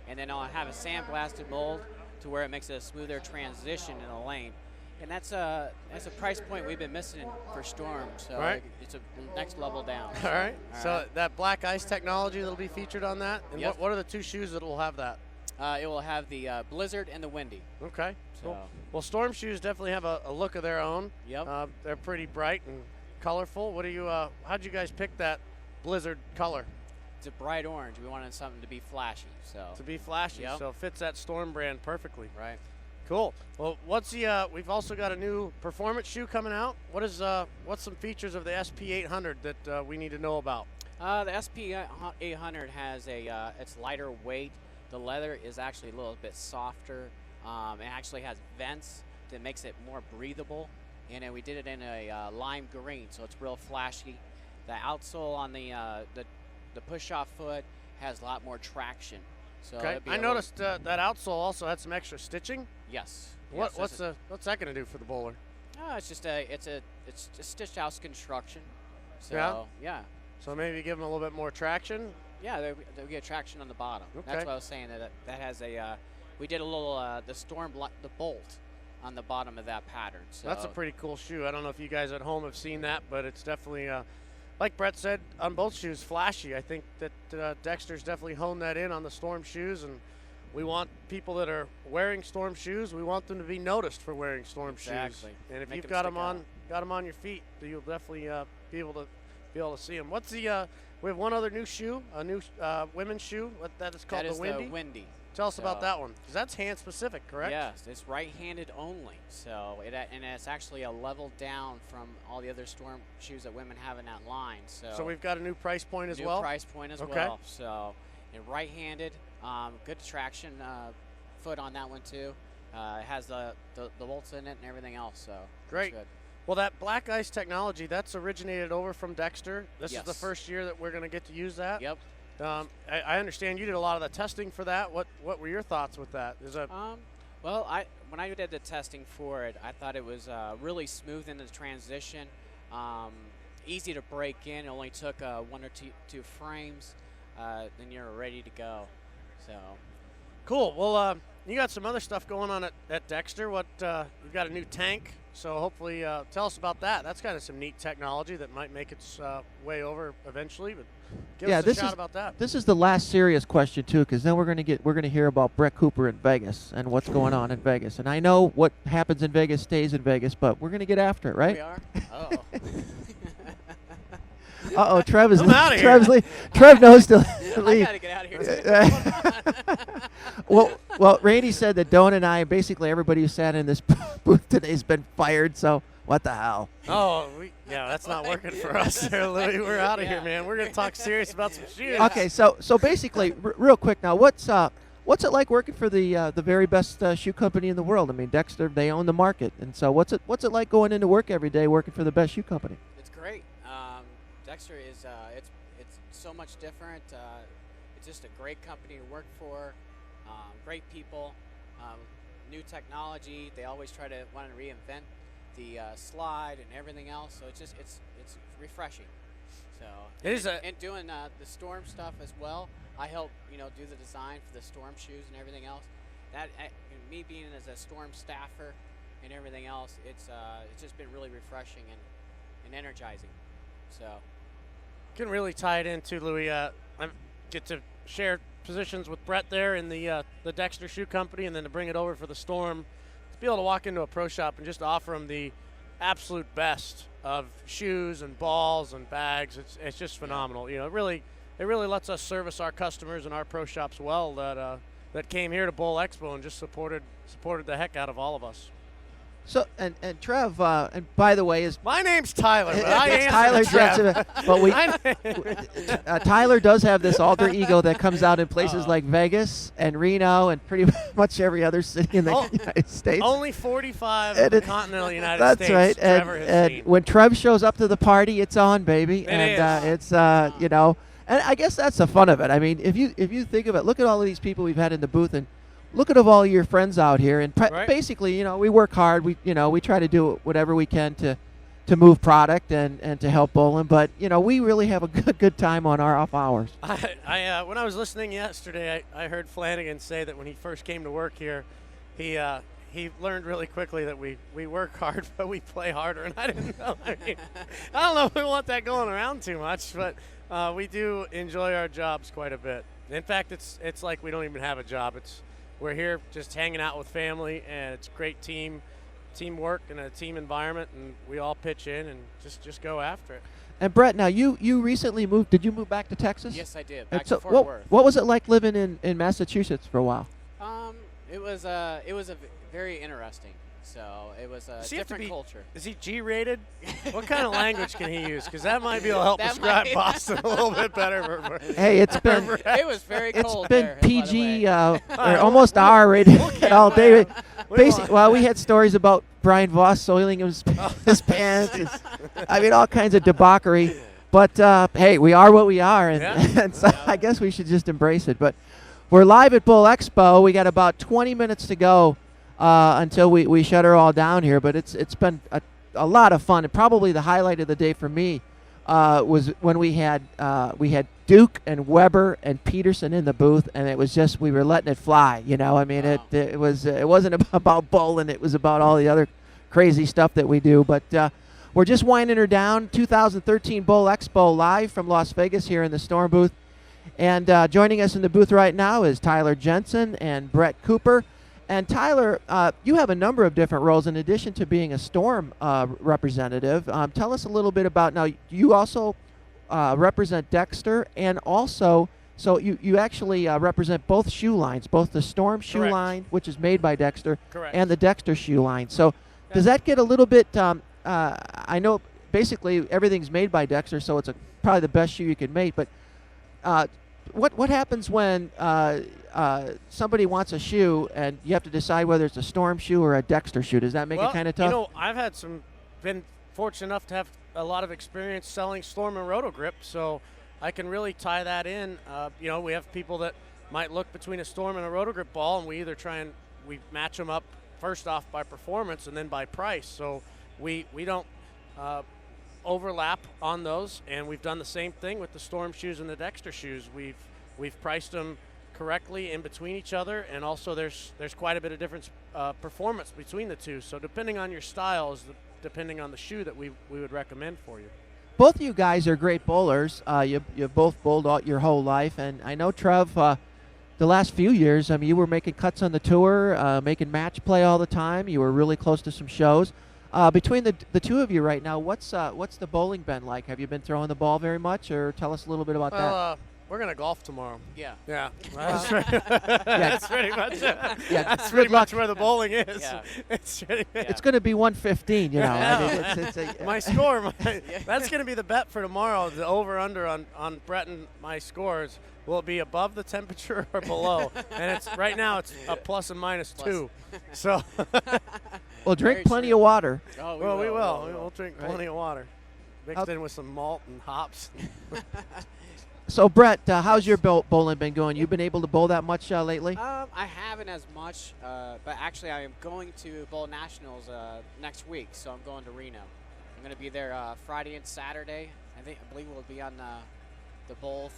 Speaker 9: and then it'll have a sandblasted mold to where it makes it a smoother transition in the lane. And that's a price point we've been missing for Storm, so it's a next level down.
Speaker 8: All right. So that Black Ice technology that'll be featured on that. And what are the two shoes that will have that?
Speaker 9: It will have the Blizzard and the Windy.
Speaker 8: Okay.
Speaker 9: So.
Speaker 8: Cool. Well, Storm shoes definitely have a look of their own.
Speaker 9: Yep.
Speaker 8: They're pretty bright and colorful. What do you? How'd you guys pick that Blizzard color?
Speaker 9: It's a bright orange. We wanted something to be flashy. So.
Speaker 8: To be flashy.
Speaker 9: Yep.
Speaker 8: So it fits that Storm brand perfectly.
Speaker 9: Right.
Speaker 8: Cool. Well, what's the? We've also got a new performance shoe coming out. What's some features of the SP800 that we need to know about?
Speaker 9: The SP800 has it's lighter weight. The leather is actually a little bit softer. It actually has vents that makes it more breathable. And then we did it in a lime green, so it's real flashy. The outsole on the push-off foot has a lot more traction. So
Speaker 8: okay. I noticed that outsole also had some extra stitching.
Speaker 9: Yes.
Speaker 8: What's that going to do for the bowler?
Speaker 9: It's just it's stitched house construction.
Speaker 8: So
Speaker 9: yeah.
Speaker 8: So maybe give them a little bit more traction.
Speaker 9: Yeah, they'll get traction on the bottom.
Speaker 8: Okay.
Speaker 9: That's what I was saying. That has we did a little the bolt on the bottom of that pattern. So
Speaker 8: that's a pretty cool shoe. I don't know if you guys at home have seen that, but it's definitely, like Brett said, on both shoes, flashy. I think that Dexter's definitely honed that in on the Storm shoes, and we want people that are wearing Storm shoes, we want them to be noticed for wearing Storm shoes. And if you've got them on your feet, you'll definitely be able to see them. What's the? We have one other new shoe, a new women's shoe. That is called
Speaker 9: the
Speaker 8: Windy.
Speaker 9: The Windy.
Speaker 8: Tell us about that one, because that's hand specific, correct?
Speaker 9: Yes, it's right-handed only. So and it's actually a level down from all the other Storm shoes that women have in that line. So
Speaker 8: we've got a new price point as well.
Speaker 9: New price point as well. So and right-handed, good traction foot on that one too. It has the bolts in it and everything else. So
Speaker 8: great.
Speaker 9: Good.
Speaker 8: Well, that Black Ice technology, that's originated over from Dexter. This
Speaker 9: Yes.
Speaker 8: is the first year that we're going to get to use that.
Speaker 9: Yep.
Speaker 8: I understand you did a lot of the testing for that. What were your thoughts with that?
Speaker 9: Well, when I did the testing for it, I thought it was really smooth in the transition, easy to break in. It only took one or two frames, then you're ready to go. So
Speaker 8: cool. Well, you got some other stuff going on at Dexter. You've got a new tank. So hopefully, tell us about that. That's kind of some neat technology that might make its way over eventually. But give us a shot about that.
Speaker 1: This is the last serious question too, because then we're gonna hear about Brett Cooper in Vegas and what's going on in Vegas. And I know what happens in Vegas stays in Vegas, but we're gonna get after it, right?
Speaker 9: We are. Uh-oh.
Speaker 1: Uh-oh, Trev is
Speaker 8: out of here.
Speaker 1: Trev knows to leave.
Speaker 9: I gotta get out of here too.
Speaker 1: Well, Randy said that Don and I, basically everybody who sat in this booth today has been fired, so what the hell?
Speaker 8: Oh, that's not working for us there, Louie. We're out of here, man. We're going to talk serious about some shoes.
Speaker 1: Okay, so basically, real quick now, what's it like working for the very best shoe company in the world? I mean, Dexter, they own the market, and so what's it like going into work every day working for the best shoe company?
Speaker 9: It's great. Dexter is it's so much different. It's just a great company to work for. Great people, new technology. They always want to reinvent the slide and everything else. So it's refreshing. So
Speaker 8: it is
Speaker 9: and doing the Storm stuff as well. I help do the design for the Storm shoes and everything else. That me being as a Storm staffer and everything else, it's just been really refreshing and energizing. So
Speaker 8: can really tie it into Louie. I get to share positions with Brett there in the Dexter Shoe Company, and then to bring it over for the Storm, to be able to walk into a pro shop and just offer them the absolute best of shoes and balls and bags. It's just phenomenal. It really lets us service our customers and our pro shops well that came here to Bowl Expo and just supported the heck out of all of us.
Speaker 1: So and Trev, and by the way, is
Speaker 8: My name's Tyler. But I
Speaker 1: it's
Speaker 8: answer
Speaker 1: Tyler
Speaker 8: to Trev.
Speaker 1: Jensen, but we
Speaker 8: I-
Speaker 1: Tyler does have this alter ego that comes out in places like Vegas and Reno and pretty much every other city in the
Speaker 8: Oh,
Speaker 1: United States.
Speaker 8: Only 45
Speaker 1: And
Speaker 8: of the
Speaker 1: it-
Speaker 8: continental United
Speaker 1: That's
Speaker 8: States
Speaker 1: right.
Speaker 8: Trevor has
Speaker 1: And
Speaker 8: seen.
Speaker 1: when Trev shows up to the party, it's on, baby.
Speaker 8: It
Speaker 1: and
Speaker 8: is.
Speaker 1: it's you know, and I guess that's the fun of it. I mean, if you think of it, look at all of these people we've had in the booth, and look at all your friends out here. And
Speaker 8: Right.
Speaker 1: basically, you know, we work hard. We try to do whatever we can to move product and to help bowling. But you know, we really have a good time on our off hours.
Speaker 8: When I was listening yesterday, I heard Flanagan say that when he first came to work here, he learned really quickly that we work hard, but we play harder. And I didn't know. I mean, I don't know if we want that going around too much, but we do enjoy our jobs quite a bit. In fact, it's like we don't even have a job. We're here just hanging out with family, and it's great teamwork and a team environment, and we all pitch in and just go after it.
Speaker 1: And Brett, now you recently moved. Did you move back to Texas?
Speaker 9: Yes, I did.
Speaker 1: And
Speaker 9: Back
Speaker 1: so
Speaker 9: to Fort
Speaker 1: what
Speaker 9: Worth.
Speaker 1: what was it like living in Massachusetts for a while?
Speaker 9: It was very interesting. So it was a
Speaker 8: Does he have to
Speaker 9: different
Speaker 8: be-
Speaker 9: culture.
Speaker 8: Is he G-rated? What kind of language can he use? Because that might be able to help
Speaker 9: That
Speaker 8: describe
Speaker 9: might-
Speaker 8: Boston a little bit better.
Speaker 1: Hey, it's been
Speaker 9: It was very
Speaker 1: it's
Speaker 9: cold
Speaker 1: been
Speaker 9: there, by the
Speaker 1: PG
Speaker 9: way.
Speaker 1: or almost R rated all day.
Speaker 8: We want-
Speaker 1: Well, we had stories about Brian Voss soiling his pants. I mean, all kinds of debauchery. But hey, we are what we are, and,
Speaker 8: Yeah.
Speaker 1: and so I guess we should just embrace it. But we're live at Bowl Expo. We got about 20 minutes to go until we shut her all down here. But it's been a lot of fun, and probably the highlight of the day for me was when we had Duke and Weber and Pedersen in the booth, and it was just we were letting it fly. You know, I mean,
Speaker 9: Wow.
Speaker 1: it wasn't about bowling. It was about all the other crazy stuff that we do. But we're just winding her down. 2013 Bowl Expo live from Las Vegas here in the Storm booth. And joining us in the booth right now is Tyler Jensen and Brett Cooper. And Tyler, you have a number of different roles in addition to being a Storm representative. Tell us a little bit about, now you also represent Dexter, and also, so you actually represent both shoe lines, both the Storm shoe
Speaker 8: Correct.
Speaker 1: line, which is made by Dexter,
Speaker 8: Correct.
Speaker 1: and the Dexter shoe line. So does that get a little bit, I know basically everything's made by Dexter, so it's probably the best shoe you can make, but what happens when somebody wants a shoe and you have to decide whether it's a Storm shoe or a Dexter shoe? Does that make it kind of tough?
Speaker 8: You know, I've been fortunate enough to have a lot of experience selling Storm and Roto Grip, so I can really tie that in. You know, we have people that might look between a Storm and a Roto Grip ball, and we either we match them up first off by performance and then by price. So we don't overlap on those, and we've done the same thing with the Storm shoes and the Dexter shoes. We've priced them correctly in between each other, and also there's quite a bit of difference performance between the two. So depending on your styles, depending on the shoe that we would recommend for you.
Speaker 1: Both of you guys are great bowlers. You've both bowled all your whole life, and I know Trev. The last few years, I mean, you were making cuts on the tour, making match play all the time. You were really close to some shows. Between the two of you right now, what's the bowling been like? Have you been throwing the ball very much, or tell us a little bit about that?
Speaker 8: Well, we're gonna golf tomorrow.
Speaker 9: Yeah.
Speaker 8: Yeah, that's pretty much it.
Speaker 1: Yeah,
Speaker 8: That's
Speaker 1: good
Speaker 8: pretty
Speaker 1: luck.
Speaker 8: much where the bowling is.
Speaker 9: Yeah.
Speaker 8: It's pretty,
Speaker 1: It's going to be 115, you know.
Speaker 8: Yeah.
Speaker 1: I mean, it's a,
Speaker 8: my score. That's going to be the bet for tomorrow. The over/under on Brett and my scores. Will it be above the temperature or below? And it's right now it's a plus and minus
Speaker 9: Plus.
Speaker 8: 2. So
Speaker 1: well, drink
Speaker 9: Very
Speaker 1: plenty
Speaker 9: true.
Speaker 1: of water.
Speaker 9: Oh,
Speaker 8: well, we will.
Speaker 9: we
Speaker 8: We'll drink
Speaker 1: Right.
Speaker 8: plenty of water, mixed
Speaker 1: How-
Speaker 8: in with some malt and hops.
Speaker 1: So, Brett, how's your bowling been going? You've been able to bowl that much lately?
Speaker 9: I haven't as much, but actually I am going to Bowl Nationals next week, so I'm going to Reno. I'm going to be there Friday and Saturday. I believe we'll be on the bowl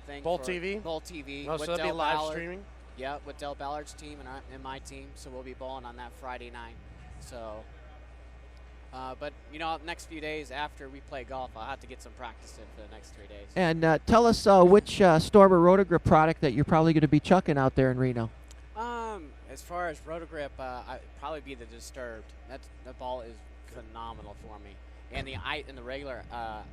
Speaker 9: thing.
Speaker 8: Bowl
Speaker 9: for
Speaker 8: TV?
Speaker 9: Bowl TV.
Speaker 8: Oh,
Speaker 9: with
Speaker 8: so that'll be
Speaker 9: Del
Speaker 8: live
Speaker 9: Ballard.
Speaker 8: streaming.
Speaker 9: Yeah, with Del Ballard's team and my team, so we'll be bowling on that Friday night. So, but you know, next few days after we play golf, I'll have to get some practice in for the next 3 days.
Speaker 1: And tell us which Storm or Rotagrip product that you're probably going to be chucking out there in Reno.
Speaker 9: As far as Rotogrip, I'd probably be the Disturbed. The ball is phenomenal for me. And the regular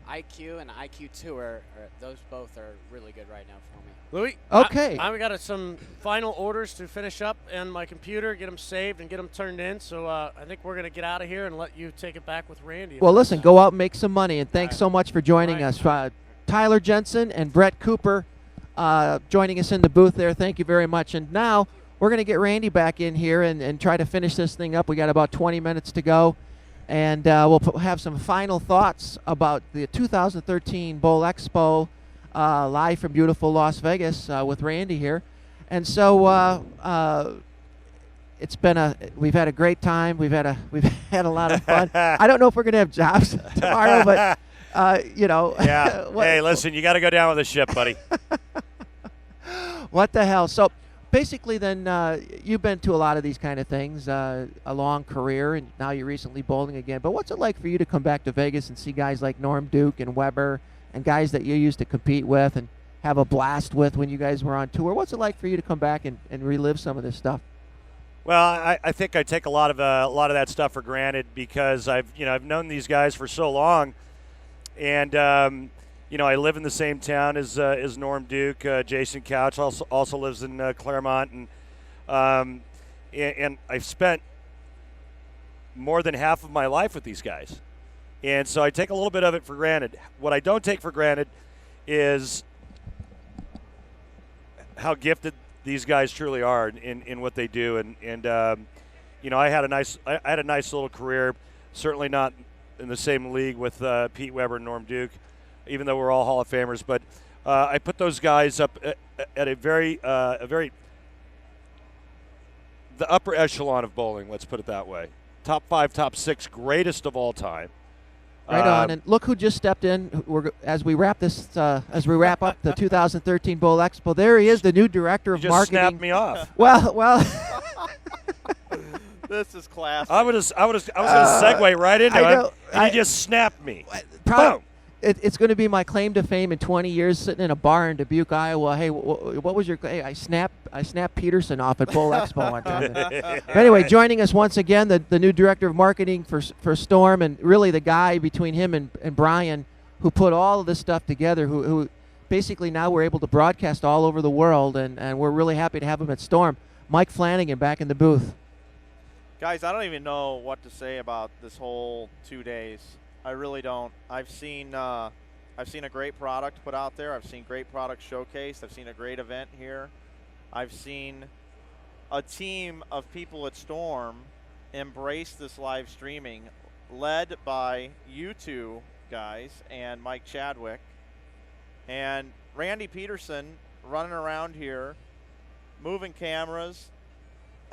Speaker 9: IQ and IQ2 those both are really good right now for me.
Speaker 8: Louie,
Speaker 1: Okay.
Speaker 8: I've got some final orders to finish up on my computer, get them saved and get them turned in. So I think we're going to get out of here and let you take it back with Randy.
Speaker 1: Well, listen, go out and make some money, and thanks
Speaker 8: All right.
Speaker 1: so much for joining
Speaker 8: All
Speaker 1: us. Tyler Jensen and Brett Cooper joining us in the booth there. Thank you very much. And now we're going to get Randy back in here and try to finish this thing up. We got about 20 minutes to go, and we'll have some final thoughts about the 2013 Bowl Expo live from beautiful Las Vegas with Randy here. And so we've had a great time. We've had a lot of fun. I don't know if we're going to have jobs tomorrow, but
Speaker 5: Yeah. Hey, listen, you got to go down with the ship, buddy.
Speaker 1: What the hell? So basically then you've been to a lot of these kind of things, a long career, and now you're recently bowling again. But what's it like for you to come back to Vegas and see guys like Norm Duke and Weber and guys that you used to compete with and have a blast with when you guys were on tour? What's it like for you to come back and relive some of this stuff?
Speaker 5: Well, I think I take a lot of that stuff for granted because I've known these guys for so long, and I live in the same town as Norm Duke. Jason Couch also lives in Claremont, and I've spent more than half of my life with these guys, and so I take a little bit of it for granted. What I don't take for granted is how gifted these guys truly are in what they do, and I had a nice little career. Certainly not in the same league with Pete Weber and Norm Duke, even though we're all Hall of Famers. But I put those guys up at a very the upper echelon of bowling. Let's put it that way. Top 5, top 6, greatest of all time.
Speaker 1: Right on, and look who just stepped in. As we wrap up the 2013 Bowl Expo. There he is, the new director of marketing.
Speaker 5: Snapped me off.
Speaker 1: Well.
Speaker 10: This is classic.
Speaker 5: I was going to segue right into it, and you just snapped me. Boom.
Speaker 1: It's going to be my claim to fame in 20 years, sitting in a bar in Dubuque, Iowa. Hey, what was your? Hey, I snapped Pedersen off at Bowl Expo one time. But anyway, joining us once again, the new director of marketing for Storm, and really the guy between him and Brian, who put all of this stuff together. Who basically now we're able to broadcast all over the world, and we're really happy to have him at Storm. Mike Flanagan back in the booth.
Speaker 10: Guys, I don't even know what to say about this whole 2 days. I really don't. I've seen a great product put out there. I've seen great products showcased. I've seen a great event here. I've seen a team of people at Storm embrace this live streaming, led by you two guys and Mike Chadwick and Randy Pedersen running around here, moving cameras,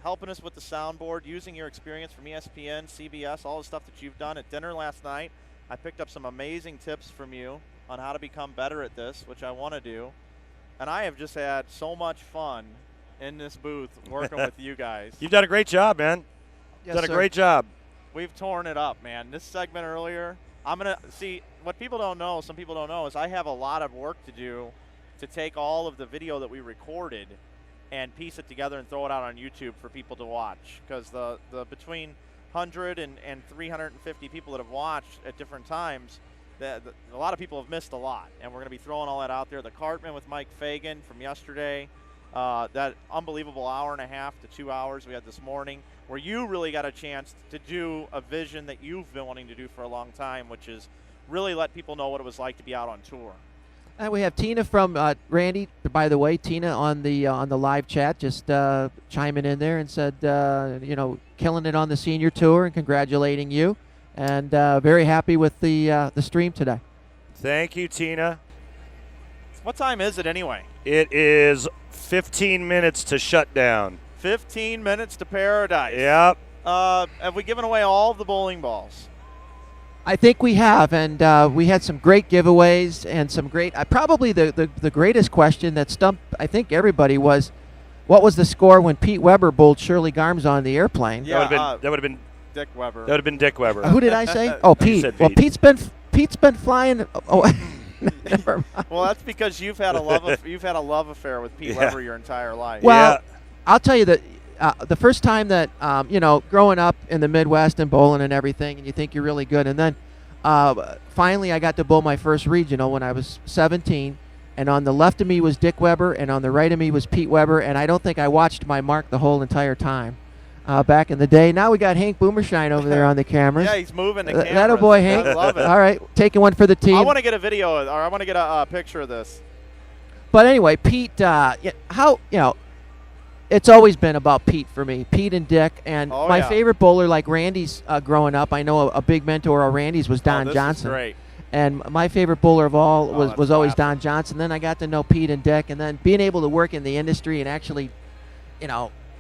Speaker 10: helping us with the soundboard, using your experience from ESPN, CBS, all the stuff that you've done at dinner last night. I picked up some amazing tips from you on how to become better at this, which I want to do. And I have just had so much fun in this booth working with you guys.
Speaker 5: You've done a great job, man.
Speaker 1: Yes,
Speaker 5: done a
Speaker 1: sir.
Speaker 5: great job.
Speaker 10: We've torn it up, man. This segment earlier, I'm going to see what people don't know, some people don't know, is I have a lot of work to do to take all of the video that we recorded and piece it together and throw it out on YouTube for people to watch, because the between 100 and 350 people that have watched at different times, a lot of people have missed a lot, and we're going to be throwing all that out there. The Cartman with Mike Fagan from yesterday, that unbelievable hour and a half to 2 hours we had this morning, where you really got a chance to do a vision that you've been wanting to do for a long time, which is really let people know what it was like to be out on tour.
Speaker 1: And we have Tina from Randy. By the way, Tina on the live chat just chiming in there and said, killing it on the senior tour and congratulating you, and very happy with the stream today.
Speaker 5: Thank you, Tina.
Speaker 10: What time is it anyway?
Speaker 5: It is 15 minutes to shut down.
Speaker 10: 15 minutes to paradise.
Speaker 5: Yep.
Speaker 10: Have we given away all of the bowling balls?
Speaker 1: I think we have, and we had some great giveaways and some great. Probably the greatest question that stumped I think everybody was, what was the score when Pete Weber bowled Shirley Garms on the airplane?
Speaker 10: Yeah,
Speaker 5: that would have been
Speaker 10: Dick Weber.
Speaker 5: That would have been Dick Weber.
Speaker 1: Who did I say? Oh, Pete.
Speaker 5: said
Speaker 1: Well,
Speaker 5: Pete.
Speaker 1: Pete's been flying. Oh, never mind.
Speaker 10: Well, that's because you've had a love affair with Pete Weber your entire life.
Speaker 1: Well, I'll tell you that the first time that growing up in the Midwest and bowling and everything, and you think you're really good, and then finally I got to bowl my first regional when I was 17. And on the left of me was Dick Weber, and on the right of me was Pete Weber. And I don't think I watched my mark the whole entire time back in the day. Now we got Hank Boomershine over there on the cameras.
Speaker 10: Yeah, he's moving the camera.
Speaker 1: That a boy, Hank.
Speaker 10: I love it.
Speaker 1: All right, taking one for the team.
Speaker 10: I want to get a video, or I want to get a picture of this.
Speaker 1: But anyway, Pete, it's always been about Pete for me, Pete and Dick. And my favorite bowler, like Randy's growing up, I know a big mentor of Randy's was Don
Speaker 10: this
Speaker 1: Johnson.
Speaker 10: Is great.
Speaker 1: And my favorite bowler of all was always
Speaker 10: laughing.
Speaker 1: Don Johnson. Then I got to know Pete and Dick, and then being able to work in the industry and actually,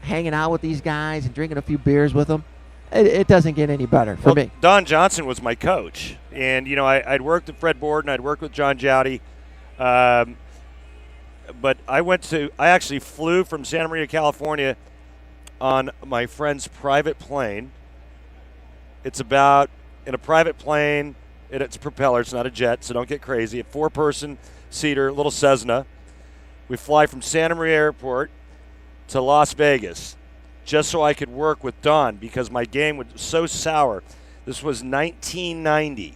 Speaker 1: hanging out with these guys and drinking a few beers with them, it doesn't get any better for me.
Speaker 5: Don Johnson was my coach, and I'd worked with Fred Borden, I'd worked with John Jowdy, but I actually flew from Santa Maria, California, on my friend's private plane. It's about in a private plane. It's a propeller. It's not a jet, so don't get crazy. A 4-person seater, little Cessna. We fly from Santa Maria Airport to Las Vegas just so I could work with Don because my game was so sour. This was 1990.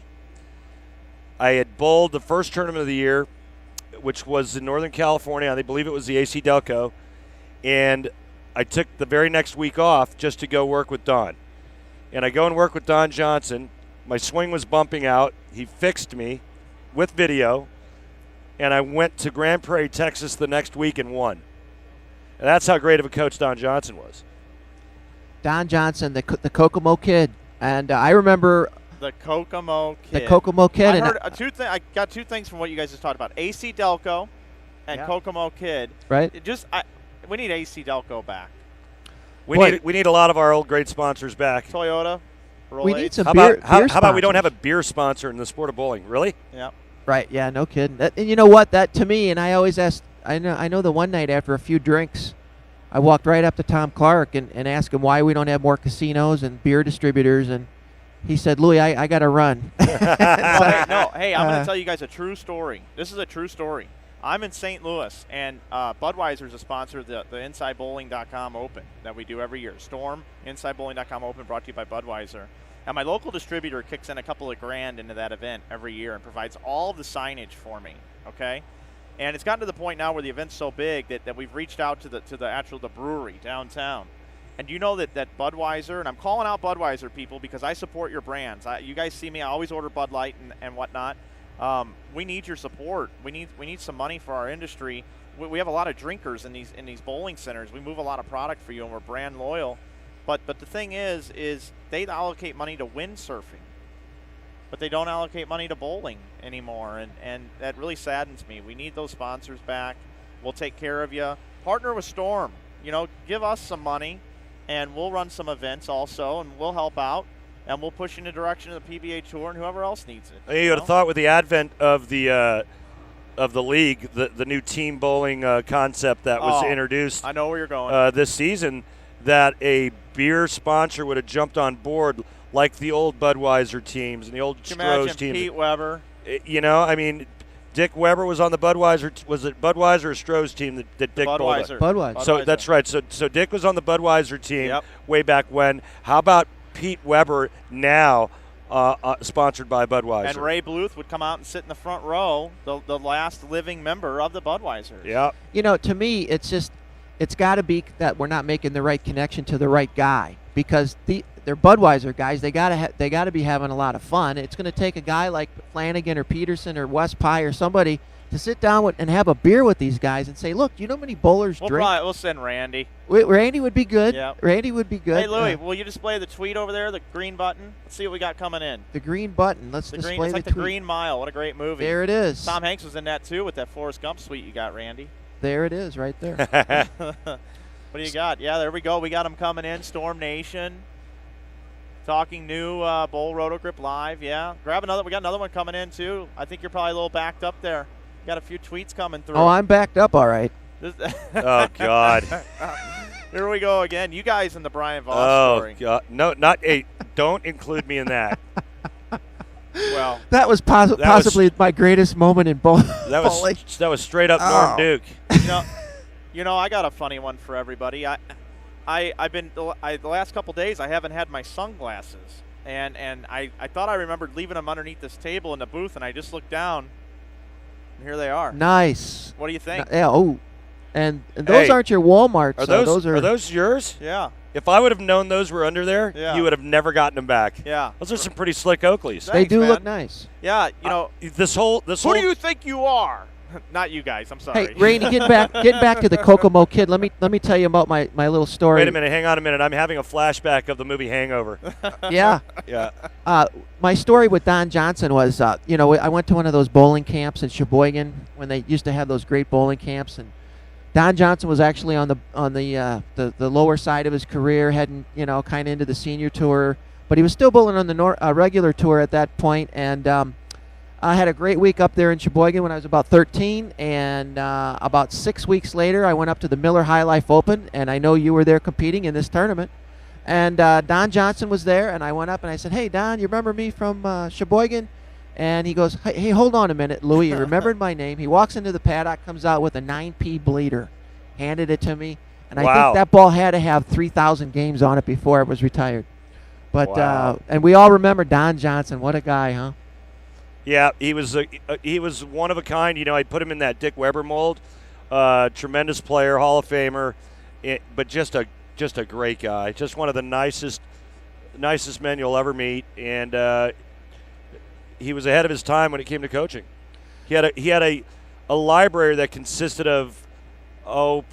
Speaker 5: I had bowled the first tournament of the year, which was in Northern California. I believe it was the AC Delco. And I took the very next week off just to go work with Don. And I go and work with Don Johnson. My swing was bumping out. He fixed me with video, and I went to Grand Prairie, Texas the next week and won. And that's how great of a coach Don Johnson was.
Speaker 1: Don Johnson, the Kokomo Kid. And I remember
Speaker 10: the Kokomo Kid.
Speaker 1: The Kokomo Kid.
Speaker 10: I heard I got two things from what you guys just talked about. AC Delco and Kokomo Kid.
Speaker 1: Right.
Speaker 10: We need AC Delco back.
Speaker 5: We need a lot of our old great sponsors back.
Speaker 10: Toyota.
Speaker 1: We need some
Speaker 5: how
Speaker 1: beer
Speaker 5: about we don't have a beer sponsor in the sport of bowling? Really?
Speaker 10: Yeah.
Speaker 1: Right. Yeah. No kidding. And you know what? That to me, and I always ask. I know the one night after a few drinks, I walked right up to Tom Clark and asked him why we don't have more casinos and beer distributors, and he said, "Louie, I got to run."
Speaker 10: Hey, I'm going to tell you guys a true story. This is a true story. I'm in St. Louis, and Budweiser is a sponsor of the InsideBowling.com Open that we do every year. Storm, InsideBowling.com Open, brought to you by Budweiser. And my local distributor kicks in a couple of grand into that event every year and provides all of the signage for me, okay? And it's gotten to the point now where the event's so big that we've reached out to the brewery downtown. And you know that Budweiser, and I'm calling out Budweiser people because I support your brands. You guys see me, I always order Bud Light and whatnot. We need your support. We need some money for our industry. We have a lot of drinkers in these bowling centers. We move a lot of product for you, and we're brand loyal. But the thing is they allocate money to windsurfing, but they don't allocate money to bowling anymore, and that really saddens me. We need those sponsors back. We'll take care of you. Partner with Storm. Give us some money, and we'll run some events also, and we'll help out. And we'll push in the direction of the PBA Tour and whoever else needs it.
Speaker 5: You would have thought with the advent of the league, the new team bowling concept that was introduced.
Speaker 10: I know where you're going.
Speaker 5: This season, that a beer sponsor would have jumped on board like the old Budweiser teams and the old Stroh's teams.
Speaker 10: Pete Weber.
Speaker 5: Dick Weber was on the Budweiser. Was it Budweiser or Stroh's team that Dick bowled on?
Speaker 1: Budweiser.
Speaker 5: So that's right. So Dick was on the Budweiser team way back when. How about Pete Weber now sponsored by Budweiser?
Speaker 10: And Ray Bluth would come out and sit in the front row, the last living member of the Budweisers.
Speaker 5: Yeah.
Speaker 1: To me, it's got to be that we're not making the right connection to the right guy because they're Budweiser guys. They got to be having a lot of fun. It's going to take a guy like Flanagan or Pedersen or West Pye or somebody to sit down and have a beer with these guys and say, look, do you know how many bowlers drink?
Speaker 10: We'll send Randy.
Speaker 1: Randy would be good.
Speaker 10: Yeah.
Speaker 1: Randy would be good.
Speaker 10: Hey, Louie, will you display the tweet over there, the green button? Let's see what we got coming in.
Speaker 1: The green button. Let's display
Speaker 10: it's like
Speaker 1: the
Speaker 10: the
Speaker 1: tweet.
Speaker 10: Green Mile. What a great movie.
Speaker 1: There it is.
Speaker 10: Tom Hanks was in that, too, with that Forrest Gump suite you got, Randy.
Speaker 1: There it is right there.
Speaker 10: What do you got? Yeah, there we go. We got them coming in. Storm Nation. Talking new Bowl Roto Grip Live. Yeah. We got another one coming in, too. I think you're probably a little backed up there. Got a few tweets coming through.
Speaker 1: Oh, I'm backed up all right.
Speaker 5: Oh, God.
Speaker 10: Here we go again. You guys in the Brian Voss story.
Speaker 5: Oh, God. No, don't include me in that.
Speaker 10: Well,
Speaker 1: that was possibly my greatest moment in bowling.
Speaker 5: That was straight up Norm Duke.
Speaker 10: I got a funny one for everybody. I've been the last couple days I haven't had my sunglasses And I thought I remembered leaving them underneath this table in the booth, and I just looked down, and here they are.
Speaker 1: Nice.
Speaker 10: What do you think?
Speaker 1: Yeah. Oh, and those
Speaker 5: Hey,
Speaker 1: aren't your Walmarts.
Speaker 5: Are those yours?
Speaker 10: Yeah.
Speaker 5: If I would have known those were under there,
Speaker 10: Yeah.
Speaker 5: you would have never gotten them back.
Speaker 10: Yeah.
Speaker 5: Those are some pretty slick Oakleys.
Speaker 1: They
Speaker 10: Thanks,
Speaker 1: do
Speaker 10: man.
Speaker 1: look nice.
Speaker 10: Yeah, you know.
Speaker 5: This whole
Speaker 10: Who do you think you are? Not you guys. I'm sorry.
Speaker 1: Hey, Randy, getting back to the Kokomo Kid. Let me tell you about my little story.
Speaker 5: Wait a minute. Hang on a minute. I'm having a flashback of the movie Hangover.
Speaker 1: Yeah.
Speaker 5: Yeah.
Speaker 1: My story with Don Johnson was, I went to one of those bowling camps in Sheboygan when they used to have those great bowling camps, and Don Johnson was actually on the lower side of his career, heading kind of into the senior tour, but he was still bowling on the regular tour at that point, and I had a great week up there in Sheboygan when I was about 13, and about 6 weeks later, I went up to the Miller High Life Open, and I know you were there competing in this tournament. And Don Johnson was there, and I went up and I said, "Hey, Don, you remember me from Sheboygan?" And he goes, hey, hold on a minute, Louie. He remembered my name. He walks into the paddock, comes out with a 9P bleeder, handed it to me, and I think that ball had to have 3,000 games on it before it was retired. But and we all remember Don Johnson. What a guy, huh?
Speaker 5: Yeah, he was one of a kind. I put him in that Dick Weber mold. Tremendous player, Hall of Famer, but just a great guy. Just one of the nicest men you'll ever meet, and he was ahead of his time when it came to coaching. He had a library that consisted of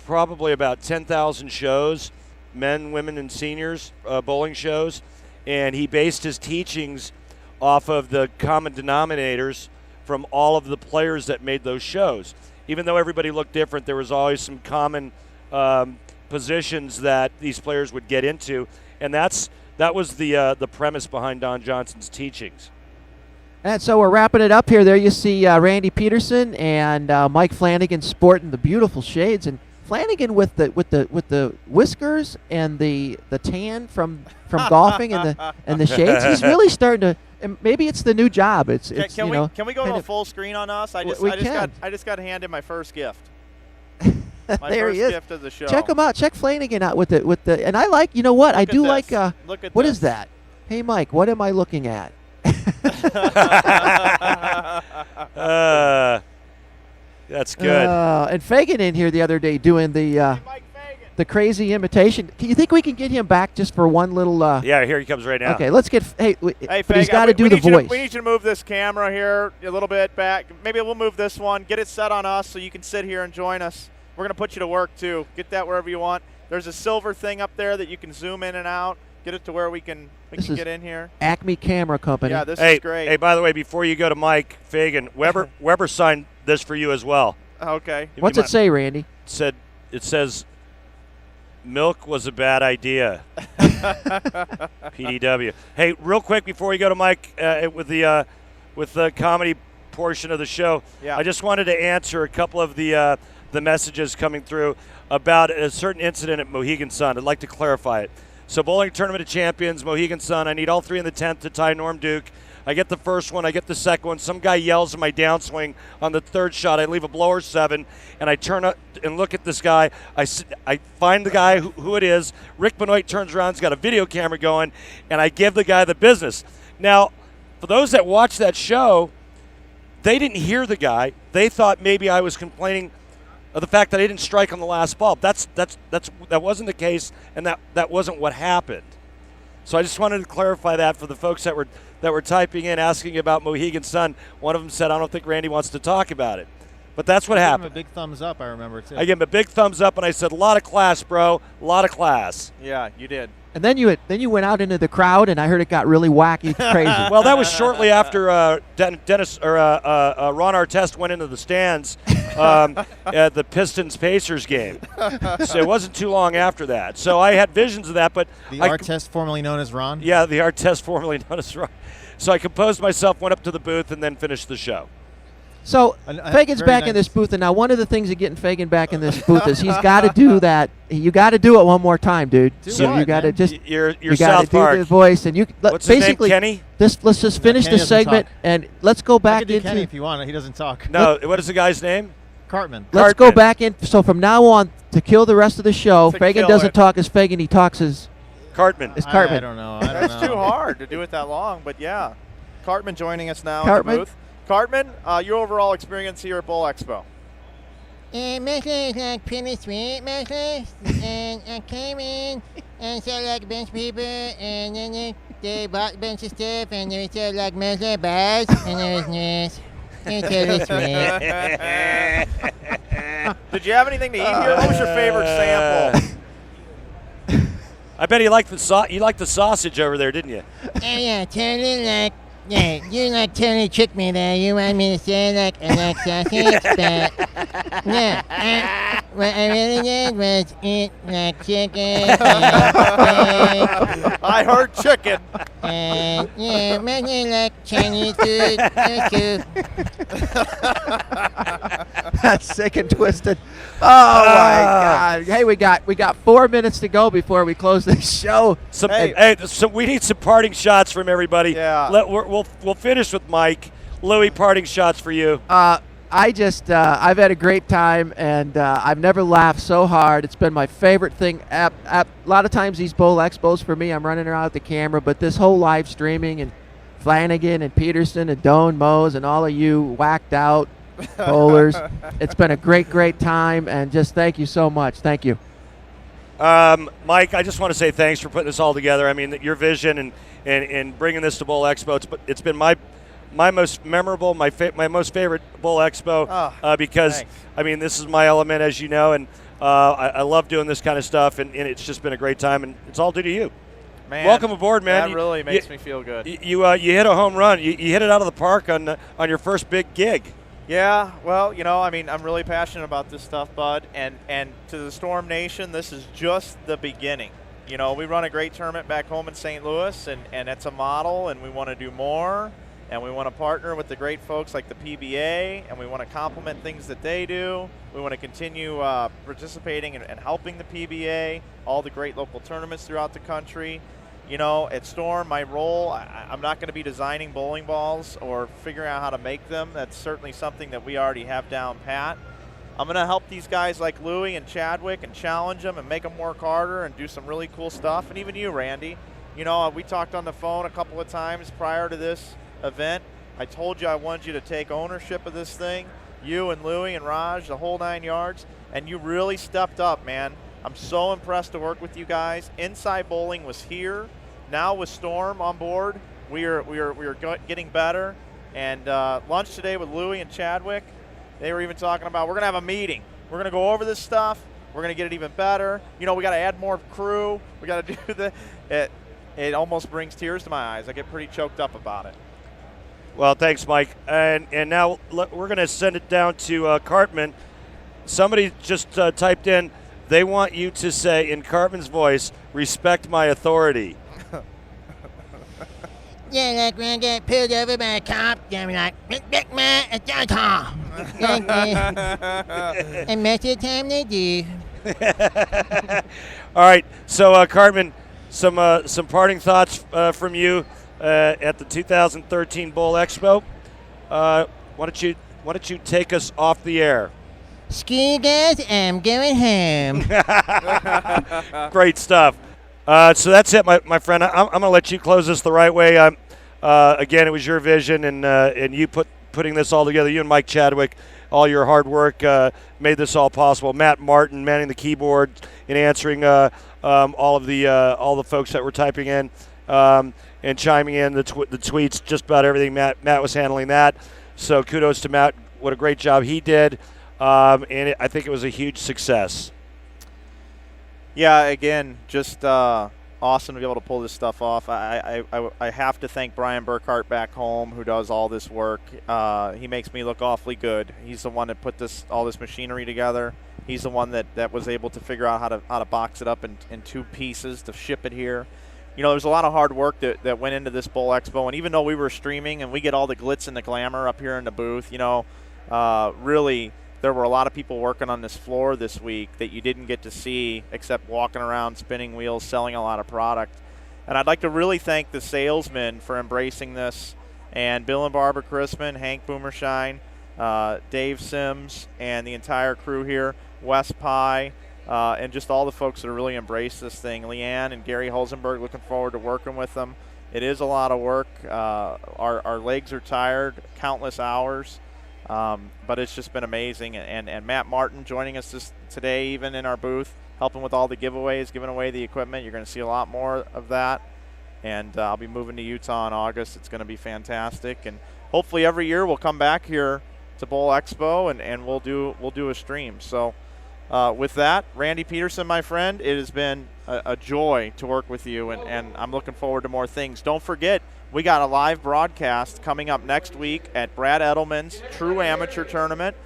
Speaker 5: probably about 10,000 shows, men, women, and seniors bowling shows, and he based his teachings off of the common denominators from all of the players that made those shows. Even though everybody looked different, there was always some common positions that these players would get into, and that was the premise behind Don Johnson's teachings.
Speaker 1: And so we're wrapping it up here. There you see Randy Pedersen and Mike Flanagan sporting the beautiful shades, and Flanagan with the whiskers and the tan from golfing and the shades. He's really starting to. And maybe it's the new job.
Speaker 10: Can we go to a full screen on us? I just got handed my first gift. My
Speaker 1: there
Speaker 10: first
Speaker 1: he is.
Speaker 10: gift of the show.
Speaker 1: Check him out. Check Flanagan out with the. And I like. You know what? I do like.
Speaker 10: Look at
Speaker 1: what
Speaker 10: this.
Speaker 1: is that? Hey, Mike. What am I looking at?
Speaker 5: That's good.
Speaker 1: And Fagan in here the other day doing the crazy imitation. Do you think we can get him back just for one little?
Speaker 5: Yeah, here he comes right now.
Speaker 1: Okay, let's get. Hey, but
Speaker 10: Fagan,
Speaker 1: he's got to do the voice.
Speaker 10: We need you to move this camera here a little bit back. Maybe we'll move this one. Get it set on us so you can sit here and join us. We're gonna put you to work too. Get that wherever you want. There's a silver thing up there that you can zoom in and out. Get it to where we can get in here.
Speaker 1: Acme Camera Company.
Speaker 10: Yeah, this is great.
Speaker 5: Hey, by the way, before you go to Mike Fagan, Weber signed this for you as well.
Speaker 10: Okay.
Speaker 1: What's it say, Randy?
Speaker 5: It says, milk was a bad idea. PDW. Hey, real quick before we go to Mike with the comedy portion of the show, I just wanted to answer a couple of the messages coming through about a certain incident at Mohegan Sun. I'd like to clarify it. So bowling tournament of champions, Mohegan Sun. I need all three in the 10th to tie Norm Duke. I get the first one. I get the second one. Some guy yells at my downswing on the third shot. I leave a blower 7, and I turn up and look at this guy. I find the guy who it is. Rick Benoit turns around. He's got a video camera going, and I give the guy the business. Now, for those that watch that show, they didn't hear the guy. They thought maybe I was complaining of the fact that I didn't strike on the last ball. That wasn't the case, and that wasn't what happened. So I just wanted to clarify that for the folks that were typing in asking about Mohegan Sun. One of them said, "I don't think Randy wants to talk about it," but that's what happened.
Speaker 11: I gave him a big thumbs up. I remember too.
Speaker 5: I gave him a big thumbs up, and I said, "A lot of class, bro. A lot of class."
Speaker 10: Yeah, you did.
Speaker 1: And then you went out into the crowd, and I heard it got really wacky, crazy.
Speaker 5: Well, that was shortly after Ron Artest went into the stands at the Pistons-Pacers game. So it wasn't too long after that. So I had visions of that, but
Speaker 11: the Artest formerly known as Ron.
Speaker 5: Yeah, the Artest formerly known as Ron. So I composed myself, went up to the booth, and then finished the show.
Speaker 1: So Fagan's back in this booth, and now one of the things of getting Fagan back in this booth is he's got to do that. You got to do it one more time, dude. You got to just
Speaker 5: you're
Speaker 1: you
Speaker 5: South
Speaker 1: do
Speaker 5: Park.
Speaker 1: the voice, and you
Speaker 5: What's
Speaker 1: basically
Speaker 5: his name, Kenny?
Speaker 1: Let's just finish
Speaker 11: Kenny
Speaker 1: the segment
Speaker 11: talk.
Speaker 1: and let's go back
Speaker 11: I can do
Speaker 1: into
Speaker 11: Kenny if you want. He doesn't talk.
Speaker 5: No, what is the guy's name?
Speaker 11: Cartman.
Speaker 1: Let's go back in. So from now on, to kill the rest of the show, Fagan doesn't talk as Fagan. He talks as
Speaker 5: Cartman.
Speaker 1: It's Cartman.
Speaker 11: I don't know. I don't
Speaker 10: That's
Speaker 11: know.
Speaker 10: too hard to do it that long, but yeah. Cartman joining us now
Speaker 1: Cartman.
Speaker 10: in the booth. Cartman, your overall experience here at Bowl Expo.
Speaker 12: Mostly it's like pretty sweet, mostly. And I came in and saw like a bunch of people, and then they bought a bunch of stuff, and they said like mostly bars, and it was nice. It's really sweet.
Speaker 10: Did you have anything to eat here? What was your favorite sample?
Speaker 5: I bet you liked the sausage over there, didn't you?
Speaker 12: Yeah, totally like, yeah, you like totally tricked me there. You want me to say like I like sausage, but no. What I really did was eat like chicken and steak.
Speaker 10: I heard chicken.
Speaker 12: And yeah, mostly like Chinese food. Those two.
Speaker 1: That's sick and twisted. Oh my God! Hey, we got 4 minutes to go before we close the show.
Speaker 5: So we need some parting shots from everybody.
Speaker 10: Yeah.
Speaker 5: We'll finish with Mike. Louie, parting shots for you.
Speaker 1: I've had a great time, and I've never laughed so hard. It's been my favorite thing. A lot of times these Bowl Expos for me, I'm running around with the camera, but this whole live streaming and Flanagan and Pedersen and Doan Mose and all of you whacked out bowlers, it's been a great time, and just thank you so much. Thank you.
Speaker 5: Mike, I just want to say thanks for putting this all together. I mean, your vision and bringing this to Bowl Expo, it's been my most memorable, my most favorite Bowl Expo because,
Speaker 10: thanks.
Speaker 5: I mean, this is my element, as you know, and I love doing this kind of stuff, and it's just been a great time, and it's all due to you.
Speaker 10: Man,
Speaker 5: welcome aboard, man.
Speaker 10: That really makes me feel good.
Speaker 5: You hit a home run. You hit it out of the park on your first big gig.
Speaker 10: Yeah, well, I mean, I'm really passionate about this stuff, Bud, and to the Storm Nation, this is just the beginning. We run a great tournament back home in St. Louis, and it's a model, and we want to do more, and we want to partner with the great folks like the PBA, and we want to complement things that they do. We want to continue participating and helping the PBA, all the great local tournaments throughout the country. At Storm, my role, I'm not going to be designing bowling balls or figuring out how to make them. That's certainly something that we already have down pat. I'm going to help these guys like Louie and Chadwick and challenge them and make them work harder and do some really cool stuff. And even you, Randy. We talked on the phone a couple of times prior to this event. I told you I wanted you to take ownership of this thing. You and Louie and Raj, the whole 9 yards. And you really stepped up, man. I'm so impressed to work with you guys. Inside Bowling was here. Now with Storm on board, we are getting better. And lunch today with Louie and Chadwick, they were even talking about we're going to have a meeting. We're going to go over this stuff. We're going to get it even better. We got to add more crew. We got to do the. It almost brings tears to my eyes. I get pretty choked up about it.
Speaker 5: Well, thanks, Mike. And now we're going to send it down to Cartman. Somebody just typed in, they want you to say in Cartman's voice, respect my authority.
Speaker 12: Yeah, like when I get pulled over by a cop, they're like, respect my authority. And most of the time they do.
Speaker 5: All right, so Cartman, some parting thoughts from you at the 2013 Bowl Expo. Why don't you take us off the air?
Speaker 12: Screw you guys, I'm going home.
Speaker 5: Great stuff. So that's it, my friend. I'm going to let you close this the right way. Again, it was your vision, and you putting this all together. You and Mike Chadwick, all your hard work made this all possible. Matt Martin manning the keyboard and answering all the folks that were typing in and chiming in the tweets. Just about everything. Matt was handling that. So kudos to Matt. What a great job he did. And I think it was a huge success.
Speaker 10: Yeah, again, just awesome to be able to pull this stuff off. I have to thank Brian Burkhart back home, who does all this work. He makes me look awfully good. He's the one that put all this machinery together. He's the one that was able to figure out how to box it up in two pieces to ship it here. There's a lot of hard work that went into this Bowl Expo, and even though we were streaming and we get all the glitz and the glamour up here in the booth, really there were a lot of people working on this floor this week that you didn't get to see except walking around, spinning wheels, selling a lot of product. And I'd like to really thank the salesmen for embracing this, and Bill and Barbara Chrisman, Hank Boomershine, Dave Sims, and the entire crew here, Wes Pye, and just all the folks that have really embraced this thing. Leanne and Gary Hulsenberg, looking forward to working with them. It is a lot of work. Our legs are tired, countless hours, but it's just been amazing. And Matt Martin joining us today, even in our booth, helping with all the giveaways, giving away the equipment. You're going to see a lot more of that. And I'll be moving to Utah in August. It's going to be fantastic. And hopefully every year we'll come back here to Bowl Expo and we'll do a stream. So with that, Randy Pedersen, my friend, it has been a joy to work with you, and I'm looking forward to more things. Don't forget, we got a live broadcast coming up next week at Brad Edelman's True Amateur Tournament.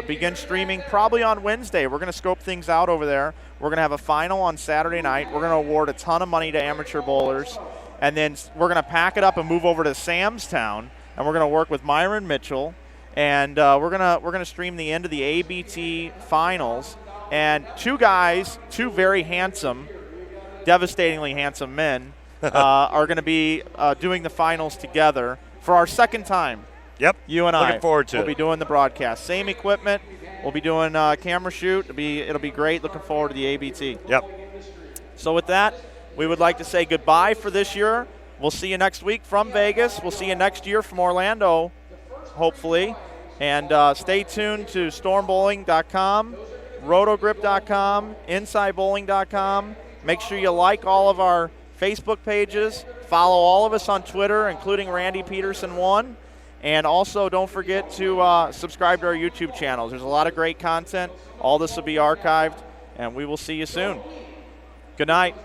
Speaker 10: Begin streaming probably on Wednesday. We're going to scope things out over there. We're going to have a final on Saturday night. We're going to award a ton of money to amateur bowlers, and then we're going to pack it up and move over to Samstown, and we're going to work with Myron Mitchell, and we're going to stream the end of the ABT finals. And two very handsome, devastatingly handsome men are going to be doing the finals together for our second time.
Speaker 5: Yep.
Speaker 10: You and I.
Speaker 5: Looking forward to it.
Speaker 10: We'll be doing the broadcast. Same equipment. We'll be doing camera shoot. It'll be great. Looking forward to the ABT.
Speaker 5: Yep.
Speaker 10: So with that, we would like to say goodbye for this year. We'll see you next week from Vegas. We'll see you next year from Orlando, hopefully. And stay tuned to stormbowling.com, rotogrip.com, insidebowling.com. Make sure you like all of our Facebook pages. Follow all of us on Twitter, including Randy Pedersen 1. And also don't forget to subscribe to our YouTube channels. There's a lot of great content. All this will be archived, and we will see you soon. Good night.